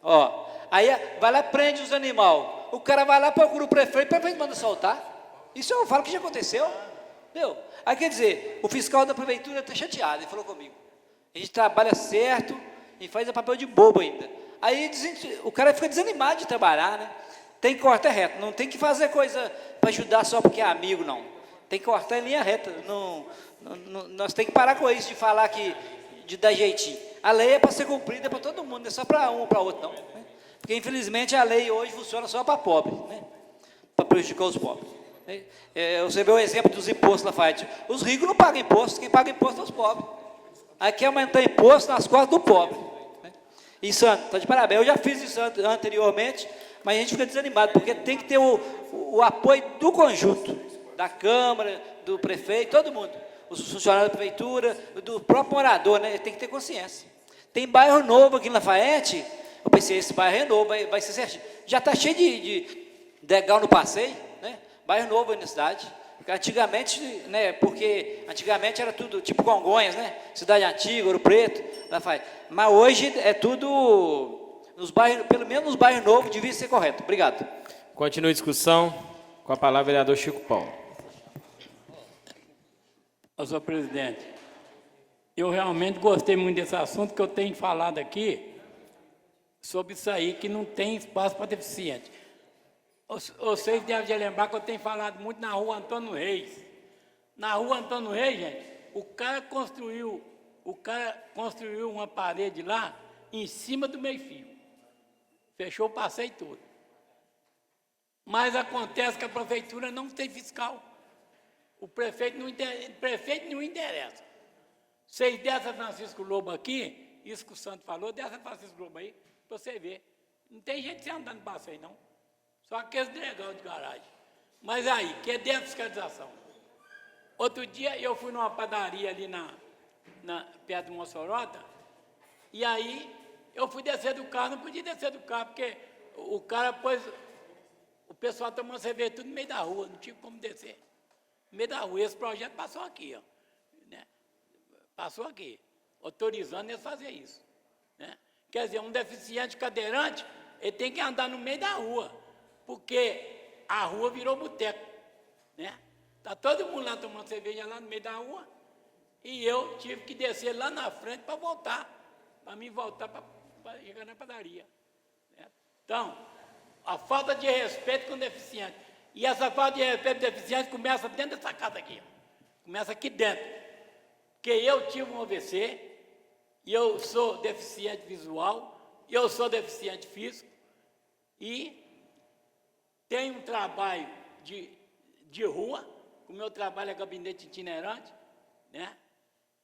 Ó, aí vai lá, prende os animais. O cara vai lá, procura o prefeito manda soltar. Isso eu falo que já aconteceu. Entendeu? Aí quer dizer, o fiscal da prefeitura está chateado, ele falou comigo. A gente trabalha certo e faz o papel de bobo ainda. Aí o cara fica desanimado de trabalhar, né? Tem que cortar reto, não tem que fazer coisa para ajudar só porque é amigo, não. Tem que cortar em linha reta. Nós temos que parar com isso de falar de dar jeitinho. A lei é para ser cumprida para todo mundo, não é só para um ou para outro, não. Né? Porque, infelizmente, a lei hoje funciona só para pobre, né? Para prejudicar os pobres. Você vê o exemplo dos impostos, Lafayette. Os ricos não pagam imposto, quem paga imposto é os pobres. Aqui aumentar imposto nas costas do pobre. Né? E, Santo, está de parabéns. Eu já fiz isso anteriormente, mas a gente fica desanimado, porque tem que ter o apoio do conjunto, da Câmara, do prefeito, todo mundo. Os funcionários da prefeitura, do próprio morador, né? Tem que ter consciência. Tem bairro novo aqui em Lafayette, eu pensei, esse bairro é novo, vai ser certinho. Já está cheio de degrau no passeio, né? Bairro novo aí na cidade. Antigamente, né, porque antigamente era tudo tipo Congonhas, né? Cidade Antiga, Ouro Preto, Lafayette. Mas hoje é tudo, nos bairros, pelo menos nos bairros novos, devia ser correto. Obrigado. Continue a discussão. Com a palavra, vereador Chico Paulo. Senhor presidente, eu realmente gostei muito desse assunto que eu tenho falado aqui, sobre isso aí, que não tem espaço para deficiente. Vocês devem lembrar que eu tenho falado muito na rua Antônio Reis. Na rua Antônio Reis, gente, o cara construiu uma parede lá, em cima do meio-fio. Fechou o passeio todo. Mas acontece que a prefeitura não tem fiscal. O prefeito não interessa. Vocês dessa Francisco Lobo aqui, isso que o Santo falou, dessa Francisco Lobo aí, para você ver. Não tem gente se andando no passeio, não. Só aqueles delegados de garagem. Mas aí, que é dentro da fiscalização. Outro dia eu fui numa padaria ali perto de Mossorota, e aí eu fui descer do carro, não podia descer do carro, porque o cara pôs, o pessoal tomou cerveja tudo no meio da rua, não tinha como descer. No meio da rua, esse projeto passou aqui, ó, né? Passou aqui, autorizando eles a fazer isso. Né? Quer dizer, um deficiente cadeirante, ele tem que andar no meio da rua, porque a rua virou boteco. Né? Está todo mundo lá tomando cerveja lá no meio da rua, e eu tive que descer lá na frente para voltar, para mim voltar para chegar na padaria. Né? Então, a falta de respeito com o deficiente. E essa falta de respeito com o deficiente começa dentro dessa casa aqui. Ó. Começa aqui dentro. Porque eu tive um AVC, e eu sou deficiente visual, e eu sou deficiente físico, e tenho um trabalho de rua, o meu trabalho é gabinete itinerante, né?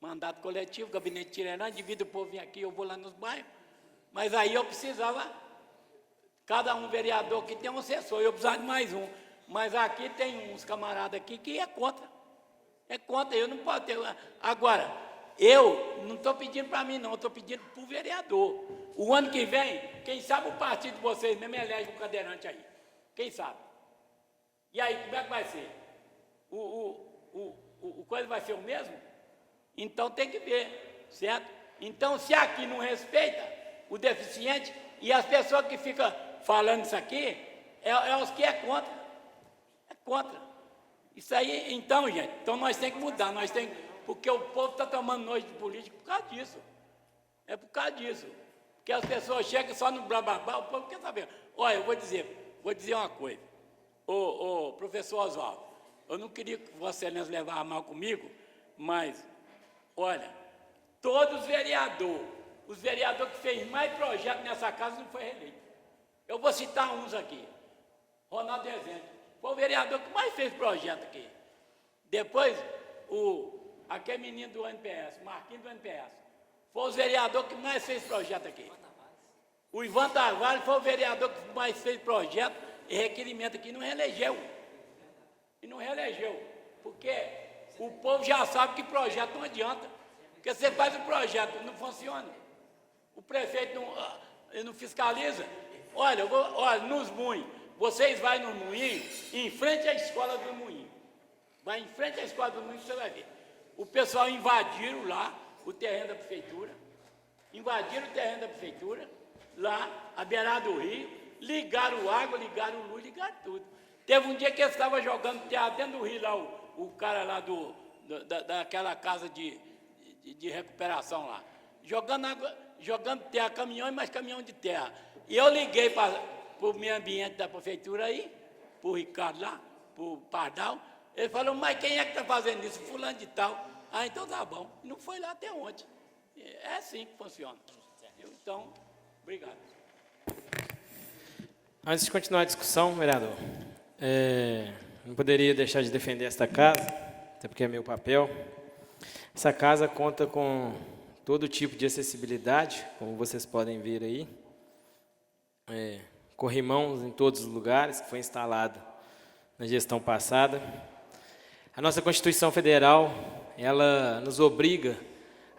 Mandato coletivo, gabinete itinerante, divido o povo vir aqui, eu vou lá nos bairros, mas aí eu precisava, cada um vereador que tem um assessor, eu precisava de mais um, mas aqui tem uns camaradas aqui que é contra, eu não posso ter, agora, eu não estou pedindo para mim não, eu estou pedindo para o vereador, o ano que vem, quem sabe o partido de vocês mesmo elege um cadeirante aí, quem sabe? E aí, como é que vai ser? O coisa vai ser o mesmo? Então tem que ver, certo? Então, se aqui não respeita o deficiente, e as pessoas que ficam falando isso aqui, é os que é contra. É contra. Isso aí, então, gente, então nós temos que mudar, porque o povo está tomando noite de política por causa disso. É por causa disso. Porque as pessoas chegam só no blá blá blá, o povo quer saber. Olha, eu vou dizer uma coisa. Ô professor Oswaldo, eu não queria que Vossa Excelência levasse mal comigo, mas, olha, todos os vereadores que fez mais projetos nessa casa não foi reeleito. Eu vou citar uns aqui. Ronaldo Rezende, foi o vereador que mais fez projeto aqui. Depois, aquele menino do NPS, Marquinhos do NPS, foi o vereador que mais fez projeto aqui. O Ivan Tavares foi o vereador que mais fez projeto e requerimento aqui, não reelegeu. E não reelegeu, porque o povo já sabe que projeto não adianta. Porque você faz o projeto, não funciona. O prefeito não fiscaliza. Olha, nos Moinhos, vocês vão no Moinho, em frente à escola do Moinho. Vai em frente à escola do Moinho, você vai ver. O pessoal invadiram lá o terreno da prefeitura, lá, à beirada do rio, ligaram água, ligaram luz, ligaram tudo. Teve um dia que eles estavam jogando teatro dentro do rio lá, o cara lá daquela casa de recuperação lá, jogando água, jogando terra, caminhão e mais caminhão de terra. E eu liguei para o meio ambiente da prefeitura aí, para o Ricardo lá, para o Pardal, ele falou, mas quem é que está fazendo isso? Fulano de tal. Ah, então tá bom. Não foi lá até ontem. É assim que funciona. Então, obrigado. Antes de continuar a discussão, vereador, não poderia deixar de defender esta casa, até porque é meu papel. Essa casa conta com todo tipo de acessibilidade, como vocês podem ver aí. Corrimãos em todos os lugares, que foi instalado na gestão passada. A nossa Constituição Federal, ela nos obriga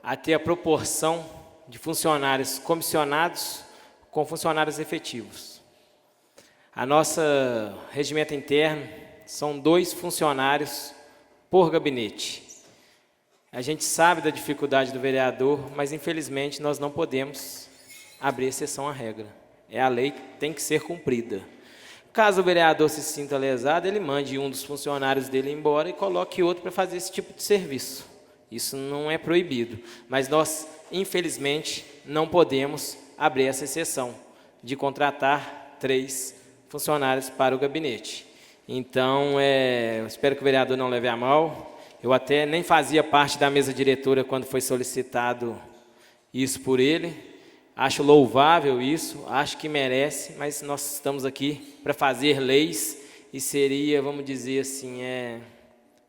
a ter a proporção de funcionários comissionados com funcionários efetivos. A nossa regimento interno são 2 funcionários por gabinete. A gente sabe da dificuldade do vereador, mas infelizmente nós não podemos abrir exceção à regra. A lei que tem que ser cumprida. Caso o vereador se sinta lesado, ele mande um dos funcionários dele embora e coloque outro para fazer esse tipo de serviço. Isso não é proibido, mas nós, infelizmente, não podemos abrir essa exceção de contratar 3 funcionários para o gabinete. Então, eu espero que o vereador não leve a mal. Eu até nem fazia parte da mesa diretora quando foi solicitado isso por ele. Acho louvável isso, acho que merece, mas nós estamos aqui para fazer leis e seria, vamos dizer assim,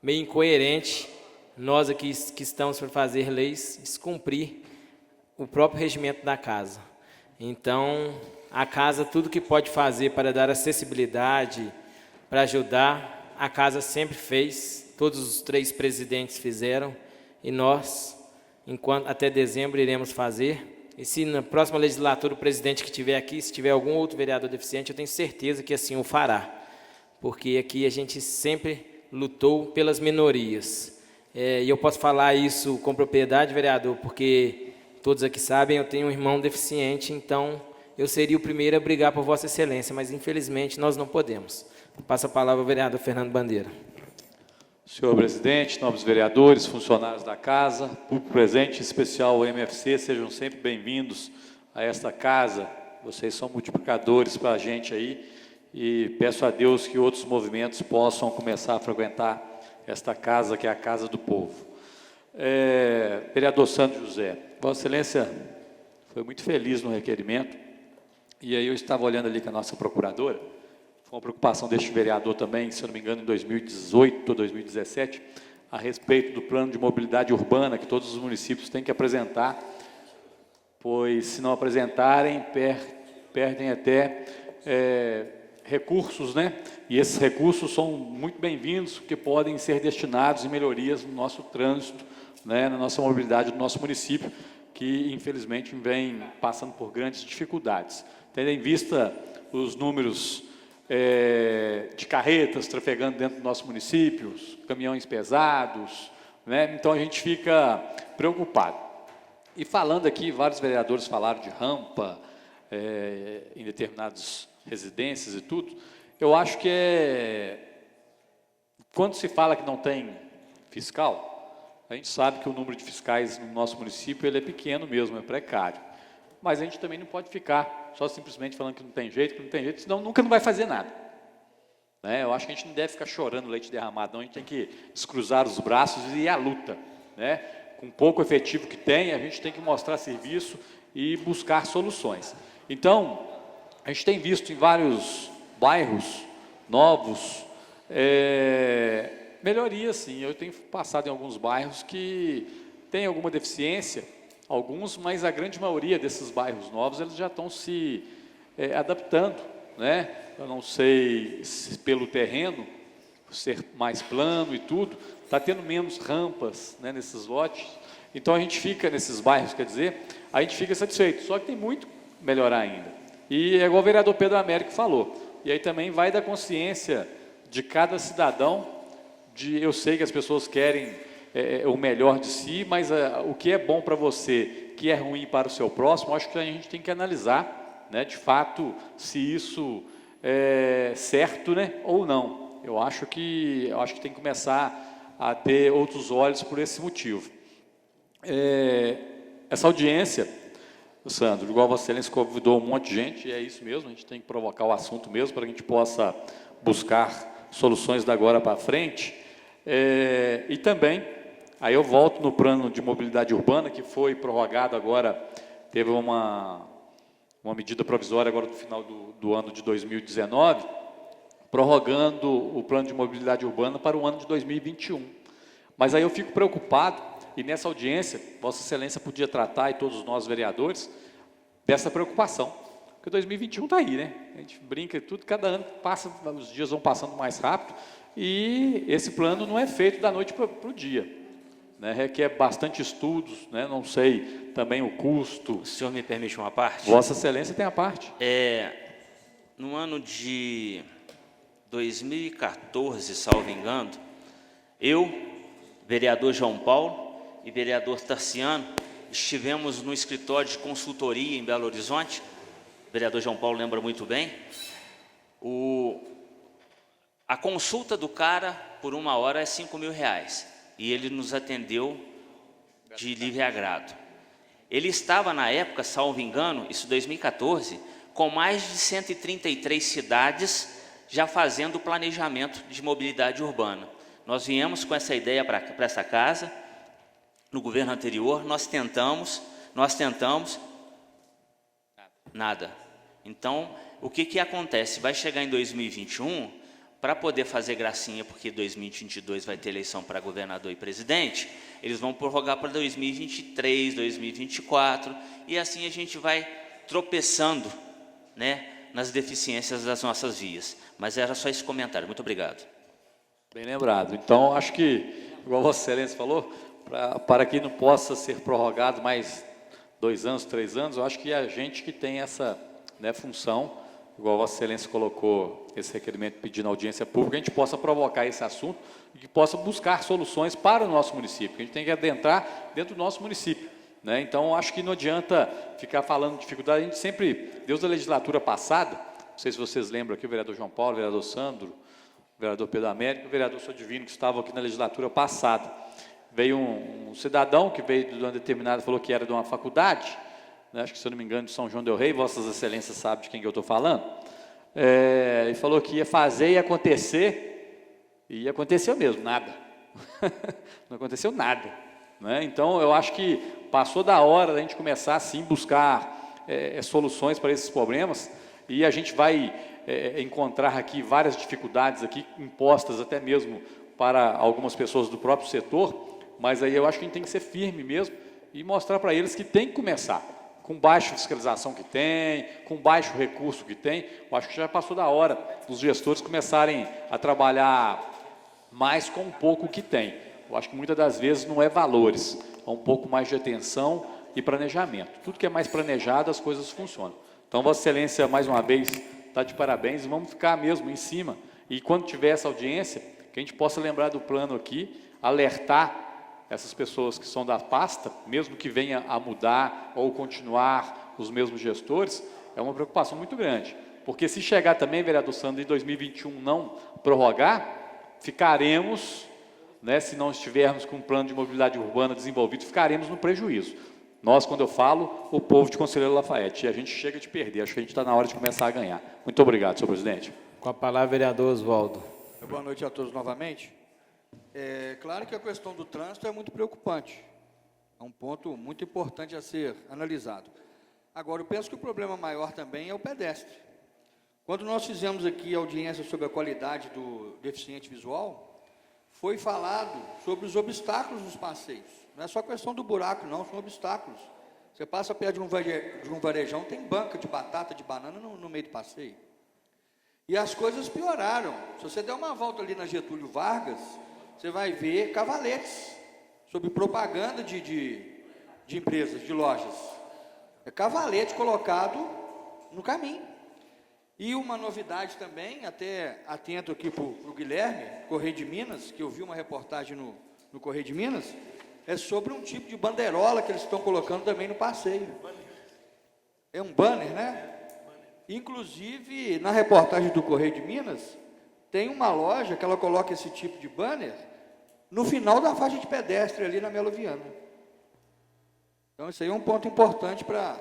meio incoerente nós aqui que estamos para fazer leis descumprir o próprio regimento da casa. Então, a casa, tudo que pode fazer para dar acessibilidade, para ajudar, a casa sempre fez, todos os 3 presidentes fizeram e nós, até dezembro, iremos fazer. E se na próxima legislatura o presidente que estiver aqui, se tiver algum outro vereador deficiente, eu tenho certeza que assim o fará. Porque aqui a gente sempre lutou pelas minorias. E eu posso falar isso com propriedade, vereador, porque todos aqui sabem, eu tenho um irmão deficiente, então eu seria o primeiro a brigar por Vossa Excelência, mas infelizmente nós não podemos. Passo a palavra ao vereador Fernando Bandeira. Senhor presidente, nobres vereadores, funcionários da casa, público presente, em especial o MFC, sejam sempre bem-vindos a esta casa. Vocês são multiplicadores para a gente aí e peço a Deus que outros movimentos possam começar a frequentar esta casa que é a Casa do Povo. Vereador Sandro José, Vossa Excelência foi muito feliz no requerimento, e aí eu estava olhando ali com a nossa procuradora, foi uma preocupação deste vereador também, se eu não me engano, em 2018 ou 2017, a respeito do plano de mobilidade urbana que todos os municípios têm que apresentar, pois se não apresentarem, perdem até recursos, né? E esses recursos são muito bem-vindos, porque podem ser destinados em melhorias no nosso trânsito, né? Na nossa mobilidade do nosso município, que infelizmente vem passando por grandes dificuldades. Tendo em vista os números de carretas trafegando dentro do nosso município, caminhões pesados, né? Então a gente fica preocupado. E falando aqui, vários vereadores falaram de rampa em determinadas residências e tudo, eu acho que quando se fala que não tem fiscal, a gente sabe que o número de fiscais no nosso município ele é pequeno mesmo, é precário. Mas a gente também não pode ficar só simplesmente falando que não tem jeito, senão nunca não vai fazer nada. Né? Eu acho que a gente não deve ficar chorando leite derramado, não, a gente tem que descruzar os braços e ir à luta. Né? Com pouco efetivo que tem, a gente tem que mostrar serviço e buscar soluções. Então, a gente tem visto em vários bairros novos melhorias, sim. Eu tenho passado em alguns bairros que tem alguma deficiência, alguns, mas a grande maioria desses bairros novos, eles já estão se adaptando, né? Eu não sei se pelo terreno ser mais plano e tudo, está tendo menos rampas, né, nesses lotes. Então a gente fica nesses bairros, quer dizer, a gente fica satisfeito, só que tem muito a melhorar ainda. E é igual o vereador Pedro Américo falou, e aí também vai da consciência de cada cidadão, eu sei que as pessoas querem o melhor de si, mas o que é bom para você, que é ruim para o seu próximo, acho que a gente tem que analisar, né, de fato, se isso é certo, né, ou não. Eu acho que tem que começar a ter outros olhos por esse motivo. Essa audiência, Sandro, igual Vossa Excelência convidou um monte de gente, e é isso mesmo, a gente tem que provocar o assunto mesmo, para que a gente possa buscar soluções da agora para frente. E também, aí eu volto no plano de mobilidade urbana, que foi prorrogado agora, teve uma medida provisória agora no final do ano de 2019, prorrogando o plano de mobilidade urbana para o ano de 2021. Mas aí eu fico preocupado, e nessa audiência, Vossa Excelência podia tratar, e todos nós vereadores, dessa preocupação. Porque 2021 está aí, né? A gente brinca e tudo, cada ano passa, os dias vão passando mais rápido, e esse plano não é feito da noite para o dia. Né? Requer bastante estudos, né? Não sei também o custo. O senhor me permite uma parte? Vossa Excelência tem a parte. No ano de 2014, salvo engano, eu, vereador João Paulo e vereador Tarciano, estivemos no escritório de consultoria em Belo Horizonte. O vereador João Paulo lembra muito bem. A consulta do cara por 1 hora é R$5.000 e ele nos atendeu de livre agrado. Ele estava na época, salvo engano, isso 2014, com mais de 133 cidades já fazendo o planejamento de mobilidade urbana. Nós viemos com essa ideia para essa casa, no governo anterior, nós tentamos, nada. Então, o que acontece? Vai chegar em 2021, para poder fazer gracinha, porque 2022 vai ter eleição para governador e presidente, eles vão prorrogar para 2023, 2024, e assim a gente vai tropeçando, né, nas deficiências das nossas vias. Mas era só esse comentário. Muito obrigado. Bem lembrado. Então, acho que, igual Vossa Excelência falou, para que não possa ser prorrogado mais 2 anos, 3 anos, eu acho que a gente que tem essa, né, função, igual Vossa Excelência colocou esse requerimento pedindo audiência pública, a gente possa provocar esse assunto e que possa buscar soluções para o nosso município, que a gente tem que adentrar dentro do nosso município. Né? Então, acho que não adianta ficar falando de dificuldade, a gente sempre, desde a legislatura passada, não sei se vocês lembram aqui, o vereador João Paulo, o vereador Sandro, o vereador Pedro Américo, o vereador Sou Divino, que estavam aqui na legislatura passada. Veio um cidadão que veio de uma determinada, falou que era de uma faculdade, né, acho que, se eu não me engano, de São João del Rei, Vossas Excelências sabem de quem que eu estou falando, e falou que ia fazer e acontecer, e aconteceu mesmo, nada. Não aconteceu nada, né? Então, eu acho que passou da hora da gente começar, sim, buscar soluções para esses problemas, e a gente vai encontrar aqui várias dificuldades aqui, impostas até mesmo para algumas pessoas do próprio setor, mas aí eu acho que a gente tem que ser firme mesmo e mostrar para eles que tem que começar, com baixa fiscalização que tem, com baixo recurso que tem. Eu acho que já passou da hora dos gestores começarem a trabalhar mais com um pouco que tem. Eu acho que muitas das vezes não é valores, é um pouco mais de atenção e planejamento. Tudo que é mais planejado, as coisas funcionam. Então, Vossa Excelência, mais uma vez, está de parabéns, e vamos ficar mesmo em cima. E quando tiver essa audiência, que a gente possa lembrar do plano aqui, alertar essas pessoas que são da pasta, mesmo que venha a mudar ou continuar os mesmos gestores, é uma preocupação muito grande. Porque se chegar também, vereador Sandro, em 2021 não prorrogar, ficaremos, né, se não estivermos com um plano de mobilidade urbana desenvolvido, ficaremos no prejuízo. Nós, quando eu falo, o povo de Conselheiro Lafayette, e a gente chega de perder, acho que a gente está na hora de começar a ganhar. Muito obrigado, senhor presidente. Com a palavra, vereador Oswaldo. Boa noite a todos novamente. É claro que a questão do trânsito é muito preocupante. É um ponto muito importante a ser analisado. Agora, eu penso que o problema maior também é o pedestre. Quando nós fizemos aqui a audiência sobre a qualidade do deficiente visual, foi falado sobre os obstáculos dos passeios. Não é só questão do buraco, não, são obstáculos. Você passa perto de um varejão, tem banca de batata, de banana no meio do passeio. E as coisas pioraram. Se você der uma volta ali na Getúlio Vargas, você vai ver cavaletes sobre propaganda de empresas, de lojas. É cavalete colocado no caminho. E uma novidade também, até atento aqui para o Guilherme, Correio de Minas, que eu vi uma reportagem no Correio de Minas, é sobre um tipo de bandeirola que eles estão colocando também no passeio. É um banner, né? Inclusive, na reportagem do Correio de Minas, tem uma loja que ela coloca esse tipo de banner no final da faixa de pedestre, ali na Melo Viana. Então, isso aí é um ponto importante para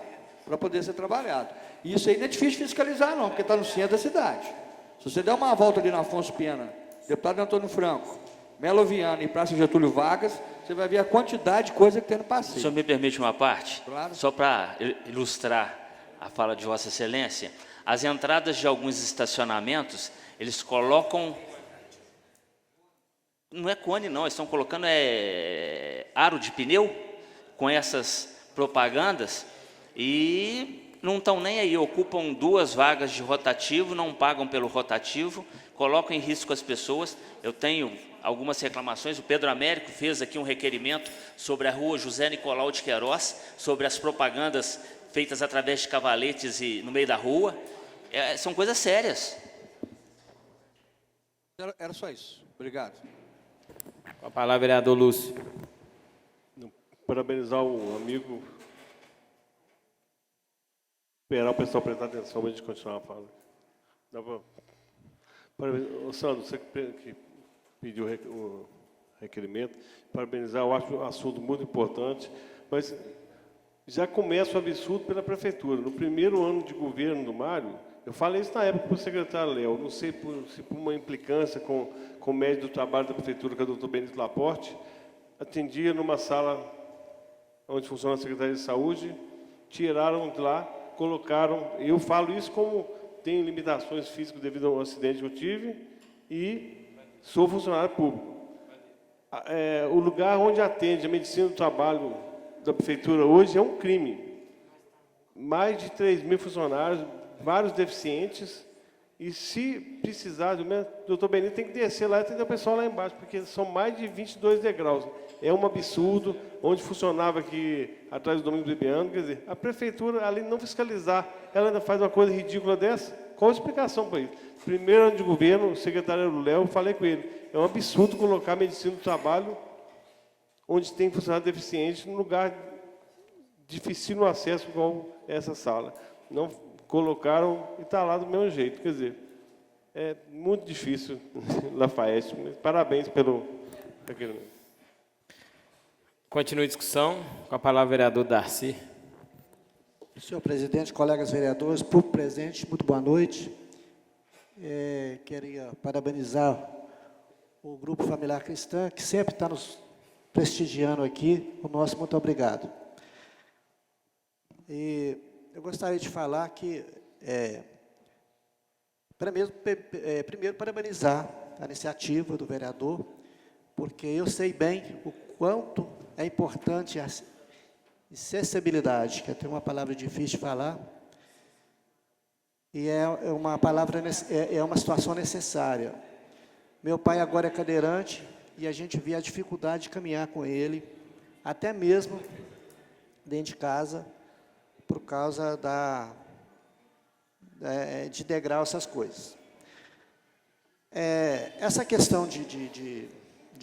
poder ser trabalhado. E isso aí não é difícil fiscalizar, não, porque está no centro da cidade. Se você der uma volta ali na Afonso Pena, deputado Antônio Franco, Melo Viana e Praça Getúlio Vargas, você vai ver a quantidade de coisa que tem no passeio. O senhor me permite uma parte? Claro. Só para ilustrar a fala de Vossa Excelência, as entradas de alguns estacionamentos, eles colocam, não é cone não, eles estão colocando aro de pneu com essas propagandas e não estão nem aí, ocupam 2 vagas de rotativo, não pagam pelo rotativo, colocam em risco as pessoas. Eu tenho algumas reclamações, o Pedro Américo fez aqui um requerimento sobre a rua José Nicolau de Queiroz, sobre as propagandas feitas através de cavaletes e no meio da rua. São coisas sérias. Era só isso. Obrigado. Com a palavra, vereador Lúcio. Parabenizar o amigo. Esperar o pessoal prestar atenção para a gente continuar a fala. Dá para... Ô, Sandro, você que pediu o requerimento, parabenizar, eu acho um assunto muito importante, mas já começa o absurdo pela prefeitura. No primeiro ano de governo do Mário, eu falei isso na época para o secretário Léo, não sei se por uma implicância com o médico do trabalho da prefeitura, que é o doutor Benito Laporte, atendia numa sala onde funciona a Secretaria de Saúde, tiraram de lá, colocaram, eu falo isso como tenho limitações físicas devido ao acidente que eu tive e sou funcionário público. O lugar onde atende a medicina do trabalho da prefeitura hoje é um crime. Mais de 3.000 funcionários, vários deficientes, e se precisar, o doutor Benito tem que descer lá e atender o pessoal lá embaixo, porque são mais de 22 degraus. É um absurdo, onde funcionava aqui atrás do Domingos Bibiano, quer dizer, a prefeitura, além de não fiscalizar, ela ainda faz uma coisa ridícula dessa? Qual a explicação para isso? Primeiro ano de governo, o secretário Léo, eu falei com ele, é um absurdo colocar a medicina do trabalho onde tem funcionário deficiente, num lugar difícil no acesso, igual essa sala. Não colocaram e está lá do mesmo jeito. Quer dizer, é muito difícil, Lafayette. Parabéns pelo requerimento. Continua a discussão. Com a palavra, vereador Darcy. Senhor presidente, colegas vereadores, público presente, muito boa noite. Queria parabenizar o Grupo Familiar Cristã, que sempre está nos prestigiando aqui, o nosso muito obrigado. E eu gostaria de falar que, primeiro, parabenizar a iniciativa do vereador, porque eu sei bem o quanto é importante a acessibilidade, que é até uma palavra difícil de falar, e é uma palavra, é uma situação necessária. Meu pai agora é cadeirante, e a gente vê a dificuldade de caminhar com ele, até mesmo dentro de casa, por causa de degrau, essas coisas. Essa questão de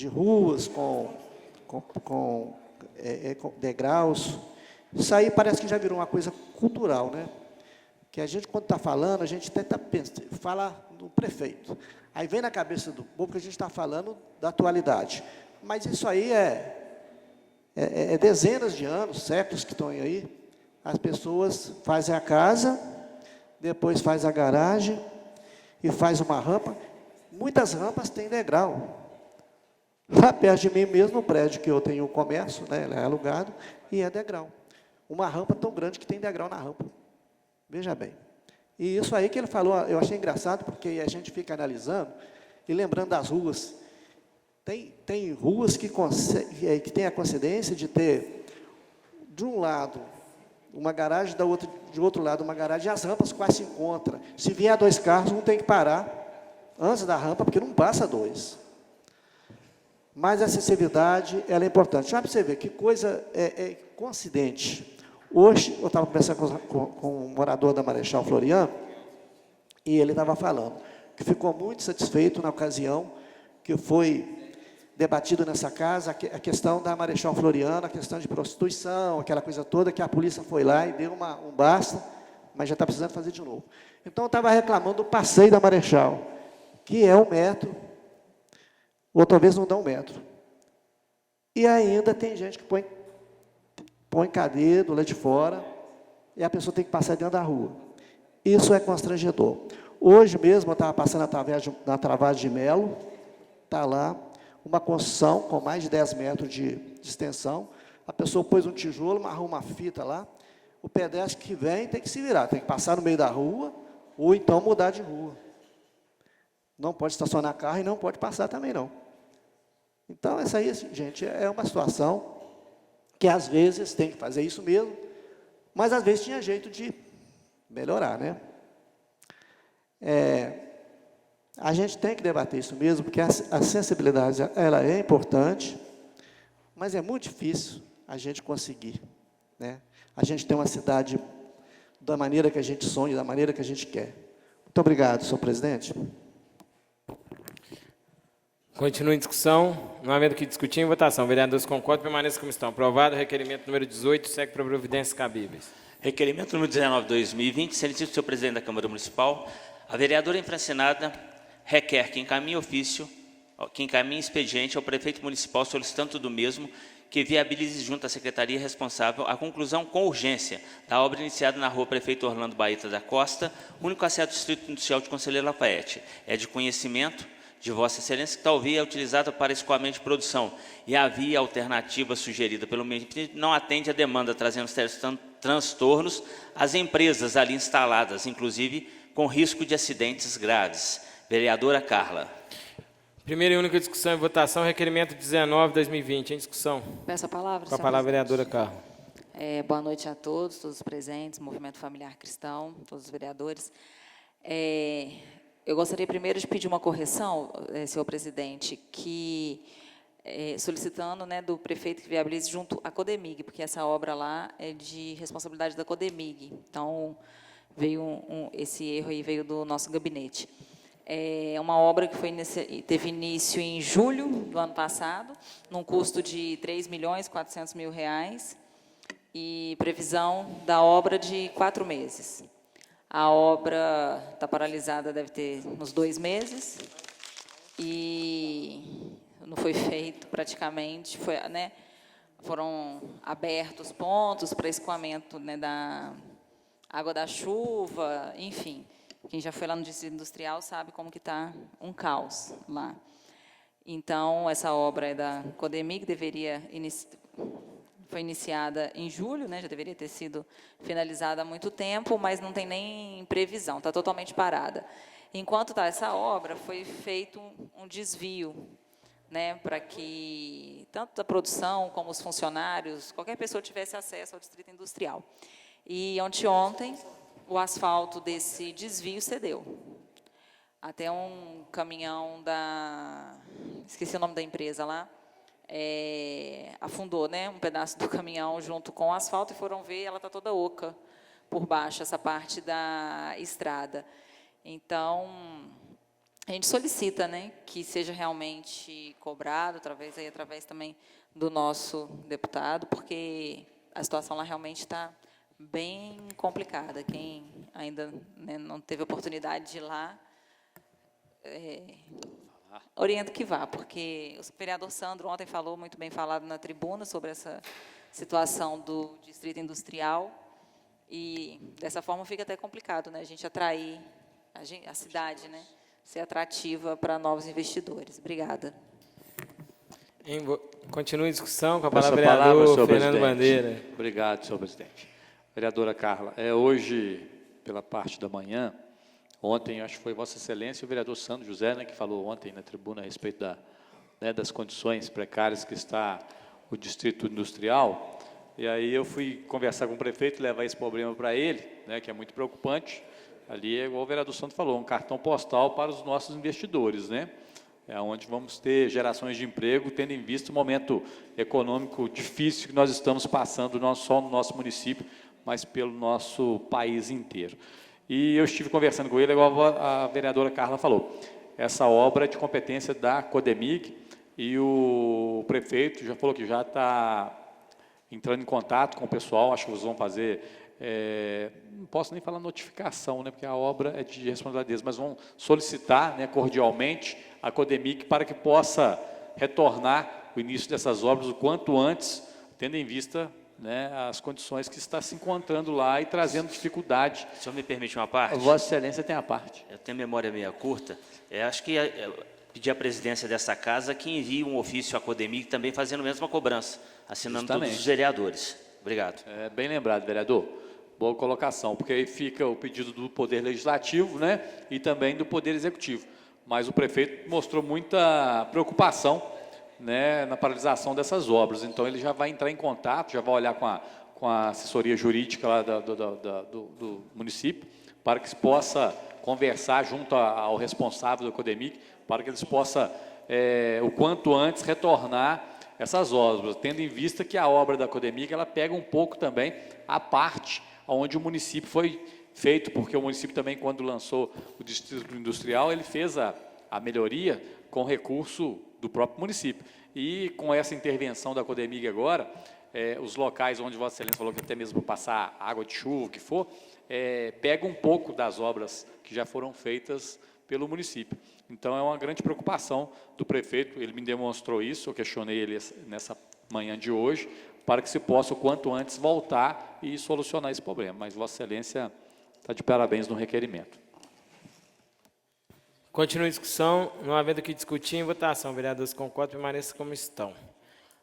ruas com degraus, isso aí parece que já virou uma coisa cultural, né? Que a gente, quando está falando, a gente tenta falar do prefeito. Aí vem na cabeça do povo que a gente está falando da atualidade. Mas isso aí é dezenas de anos, séculos que estão aí. As pessoas fazem a casa, depois faz a garagem e faz uma rampa. Muitas rampas têm degrau. Lá perto de mim mesmo, no prédio que eu tenho comércio, né, ele é alugado, e é degrau. Uma rampa tão grande que tem degrau na rampa. Veja bem. E isso aí que ele falou, eu achei engraçado, porque a gente fica analisando e lembrando das ruas. Tem ruas que têm a coincidência de ter, de um lado, uma garagem, de outro lado, uma garagem, e as rampas quase se encontram. Se vier 2 carros, um tem que parar antes da rampa, porque não passa 2. Mas a acessibilidade, ela é importante. Já para você ver que coisa coincidente. Hoje, eu estava conversando com um morador da Marechal Floriano, e ele estava falando que ficou muito satisfeito na ocasião que foi debatido nessa casa a questão da Marechal Floriano, a questão de prostituição, aquela coisa toda, que a polícia foi lá e deu um basta, mas já está precisando fazer de novo. Então, eu estava reclamando do passeio da Marechal, que é 1 metro, ou talvez não dá 1 metro. E ainda tem gente que põe cadeira do lado de fora, e a pessoa tem que passar dentro da rua. Isso é constrangedor. Hoje mesmo, eu estava passando na Travagem de Melo, está lá, uma construção com mais de 10 metros de extensão, a pessoa pôs um tijolo, amarrou uma fita lá, o pedestre que vem tem que se virar, tem que passar no meio da rua, ou então mudar de rua. Não pode estacionar carro e não pode passar também não. Então, essa aí, gente, é uma situação que às vezes tem que fazer isso mesmo, mas às vezes tinha jeito de melhorar, né? A gente tem que debater isso mesmo, porque a sensibilidade, ela é importante, mas é muito difícil a gente conseguir, né? A gente tem uma cidade da maneira que a gente sonha, da maneira que a gente quer. Muito obrigado, senhor presidente. Continua em discussão. Não havendo que discutir, em votação. Vereadores concordam, permaneça como estão. Aprovado. Requerimento número 18, segue para providências cabíveis. Requerimento número 19, 2020, solicito ao senhor presidente da Câmara Municipal. A vereadora infracionada requer que encaminhe expediente ao prefeito municipal solicitando do mesmo que viabilize junto à secretaria responsável a conclusão com urgência da obra iniciada na rua Prefeito Orlando Baeta da Costa, único acesso do Distrito Industrial de Conselheiro Lafayette. É de conhecimento de Vossa Excelência que tal via é utilizada para escoamento de produção e a via alternativa sugerida pelo município não atende à demanda, trazendo transtornos às empresas ali instaladas, inclusive com risco de acidentes graves. Vereadora Carla. Primeira e única discussão e votação, requerimento 19, 2020. Em discussão. Peço a palavra, Com a palavra, vereadora Carla. Boa noite a todos os presentes, Movimento Familiar Cristão, todos os vereadores. Eu gostaria primeiro de pedir uma correção, senhor presidente, que solicitando, né, do prefeito que viabilize junto à Codemig, porque essa obra lá é de responsabilidade da Codemig. Então, veio esse erro aí veio do nosso gabinete. É uma obra que teve início em julho do ano passado, num custo de R$ 3.400.000, e previsão da obra de 4 meses. A obra está paralisada, deve ter uns 2 meses, e não foi feito praticamente, foram abertos pontos para escoamento, né, da água da chuva, enfim. Quem já foi lá no Distrito Industrial sabe como que está um caos lá. Então, essa obra é da Codemig, foi iniciada em julho, né, já deveria ter sido finalizada há muito tempo, mas não tem nem previsão, está totalmente parada. Enquanto está essa obra, foi feito um desvio, né, para que tanto a produção como os funcionários, qualquer pessoa tivesse acesso ao distrito industrial. E ontem, o asfalto desse desvio cedeu. Até um caminhão esqueci o nome da empresa lá, afundou, né, um pedaço do caminhão junto com o asfalto e foram ver, ela está toda oca por baixo, essa parte da estrada. Então, a gente solicita, né, que seja realmente cobrado, através também do nosso deputado, porque a situação lá realmente está bem complicada. Quem ainda, né, não teve oportunidade de ir lá, oriento que vá, porque o vereador Sandro ontem falou, muito bem falado na tribuna, sobre essa situação do distrito industrial, e dessa forma fica até complicado, né, a gente atrair a cidade, né, ser atrativa para novos investidores. Obrigada. Continua a discussão com a palavra vereador Fernando Bandeira. Obrigado, senhor presidente. Vereadora Carla, hoje, pela parte da manhã, ontem, acho que foi Vossa Excelência e o vereador Sandro José, né, que falou ontem na tribuna a respeito das condições precárias que está o distrito industrial, e aí eu fui conversar com o prefeito, levar esse problema para ele, né, que é muito preocupante. Ali, igual o vereador Sandro falou, um cartão postal para os nossos investidores, né, onde vamos ter gerações de emprego, tendo em vista o momento econômico difícil que nós estamos passando, não só no nosso município, mas pelo nosso país inteiro. E eu estive conversando com ele, igual a vereadora Carla falou, essa obra é de competência da Codemig, e o prefeito já falou que já está entrando em contato com o pessoal, acho que eles vão fazer, não posso nem falar notificação, né, porque a obra é de responsabilidade deles, mas vão solicitar, né, cordialmente a Codemig para que possa retornar o início dessas obras o quanto antes, tendo em vista, né, as condições que está se encontrando lá e trazendo dificuldade. O senhor me permite uma parte? Vossa Excelência tem a parte. Eu tenho memória meia curta. Acho que pedir à presidência dessa casa que envie um ofício à Codemig também fazendo a mesma cobrança, assinando Justamente. todos os vereadores. Obrigado. Bem lembrado, vereador. Boa colocação, porque aí fica o pedido do Poder Legislativo, né, e também do Poder Executivo. Mas o prefeito mostrou muita preocupação, né, na paralisação dessas obras. Então, ele já vai entrar em contato, já vai olhar com a assessoria jurídica lá do município, para que se possa conversar junto ao responsável da Codemig, para que eles possam, o quanto antes, retornar essas obras, tendo em vista que a obra da Codemig, ela pega um pouco também a parte onde o município foi feito, porque o município também, quando lançou o distrito industrial, ele fez a melhoria com recurso do próprio município. E com essa intervenção da Codemig agora, os locais onde Vossa Excelência falou que até mesmo passar água de chuva, o que for, pega um pouco das obras que já foram feitas pelo município. Então, é uma grande preocupação do prefeito, ele me demonstrou isso, eu questionei ele nessa manhã de hoje, para que se possa, o quanto antes, voltar e solucionar esse problema. Mas Vossa Excelência está de parabéns no requerimento. Continua a discussão. Não havendo o que discutir, em votação. Vereadores concordam, permaneçam como estão.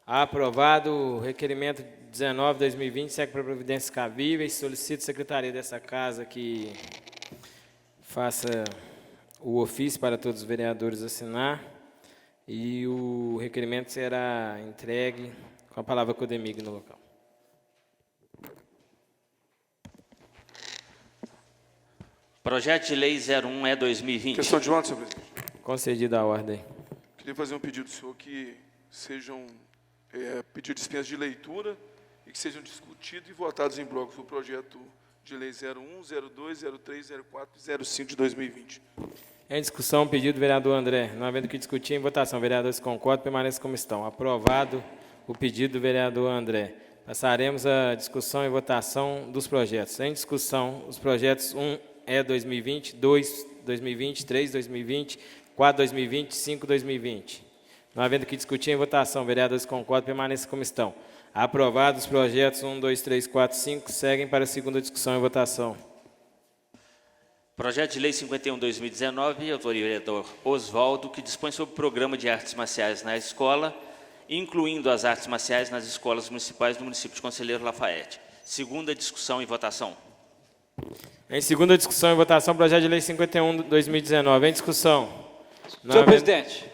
Aprovado o requerimento 19/2020, segue para providências cabíveis. Solicito a secretaria dessa casa que faça o ofício para todos os vereadores assinar. E o requerimento será entregue com a palavra Codemig no local. Projeto de Lei 01/2020. Questão de ordem, senhor presidente. Concedida a ordem. Queria fazer um pedido do senhor que sejam pedir dispensa de leitura e que sejam discutidos e votados em bloco o projeto de lei 01, 02, 03, 04 e 05 de 2020. Em discussão, pedido do vereador André. Não havendo o que discutir, em votação. Vereadores concordam, permaneçam como estão. Aprovado o pedido do vereador André. Passaremos a discussão e votação dos projetos. Em discussão, os projetos 1/2020, 2, 2020, 3, 2020, 4, 2020, 5, 2020. Não havendo o que discutir, em votação. Vereadores concordam, permaneçam como estão. Aprovados os projetos 1, 2, 3, 4, 5, seguem para a segunda discussão e votação. Projeto de Lei 51/2019, autoria do vereador Oswaldo, que dispõe sobre o programa de artes marciais na escola, incluindo as artes marciais nas escolas municipais do município de Conselheiro Lafaiete. Segunda discussão e votação. Em segunda discussão e votação, projeto de lei 51/2019. Em discussão. Senhor presidente,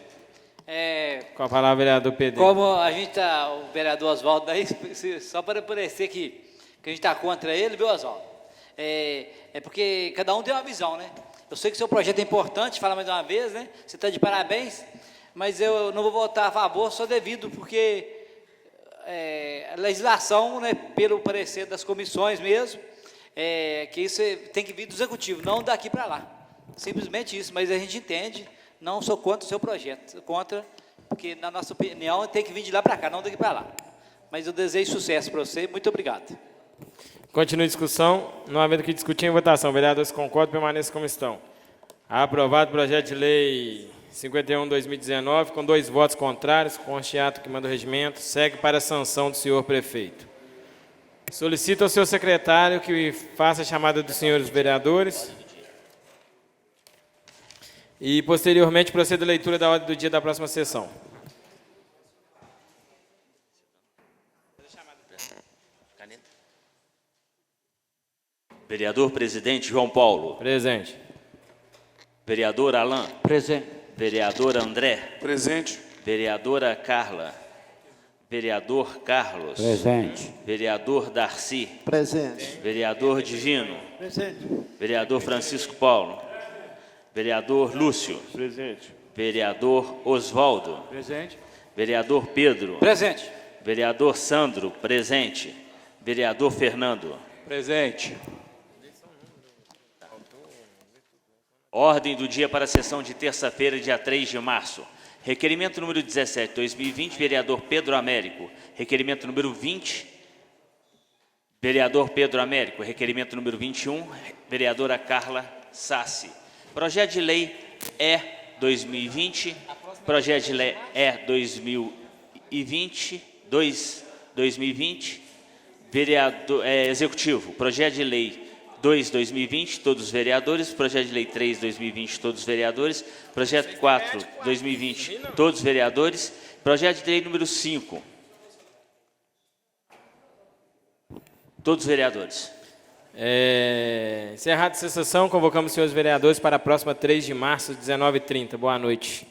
Com a palavra, vereador Pedro. como a gente está, o vereador Oswaldo, daí, só para parecer que a gente está contra ele, viu, Oswaldo? É porque cada um tem uma visão, né? Eu sei que seu projeto é importante, fala mais uma vez, né? Você está de parabéns, mas eu não vou votar a favor só devido porque a legislação, né, pelo parecer das comissões mesmo, que isso tem que vir do executivo, não daqui para lá. Simplesmente isso, mas a gente entende, não sou contra o seu projeto, contra, porque na nossa opinião tem que vir de lá para cá, não daqui para lá. Mas eu desejo sucesso para você, muito obrigado. Continua a discussão. Não havendo que discutir em votação. Vereadores concordam, permaneçam como estão. Aprovado o projeto de lei 51/2019, com 2 votos contrários, conste ato que manda o regimento, segue para a sanção do senhor prefeito. Solicito ao senhor secretário que faça a chamada dos senhores vereadores e, posteriormente, proceda a leitura da ordem do dia da próxima sessão. Vereador presidente João Paulo. Presente. Vereador Alain. Presente. Vereador André. Presente. Vereadora Carla. Vereador Carlos. Presente. Vereador Darcy. Presente. Vereador Divino. Presente. Vereador Francisco Paulo. Vereador Lúcio. Presente. Vereador Oswaldo. Presente. Vereador Pedro. Presente. Vereador Sandro. Presente. Vereador Fernando. Presente. Ordem do dia para a sessão de terça-feira, dia 3 de março. Requerimento número 17/2020, vereador Pedro Américo. Requerimento número 20, vereador Pedro Américo. Requerimento número 21, vereadora Carla Sassi. Projeto de lei E 2020. Projeto de lei E 2020. Vereador, executivo. Projeto de lei 2/2020, todos os vereadores. Projeto de lei 3/2020, todos os vereadores. Projeto 4/2020, todos os vereadores. Projeto de lei número 5, todos os vereadores. Encerrada essa sessão, convocamos os senhores vereadores para a próxima 3 de março, 19h30. Boa noite.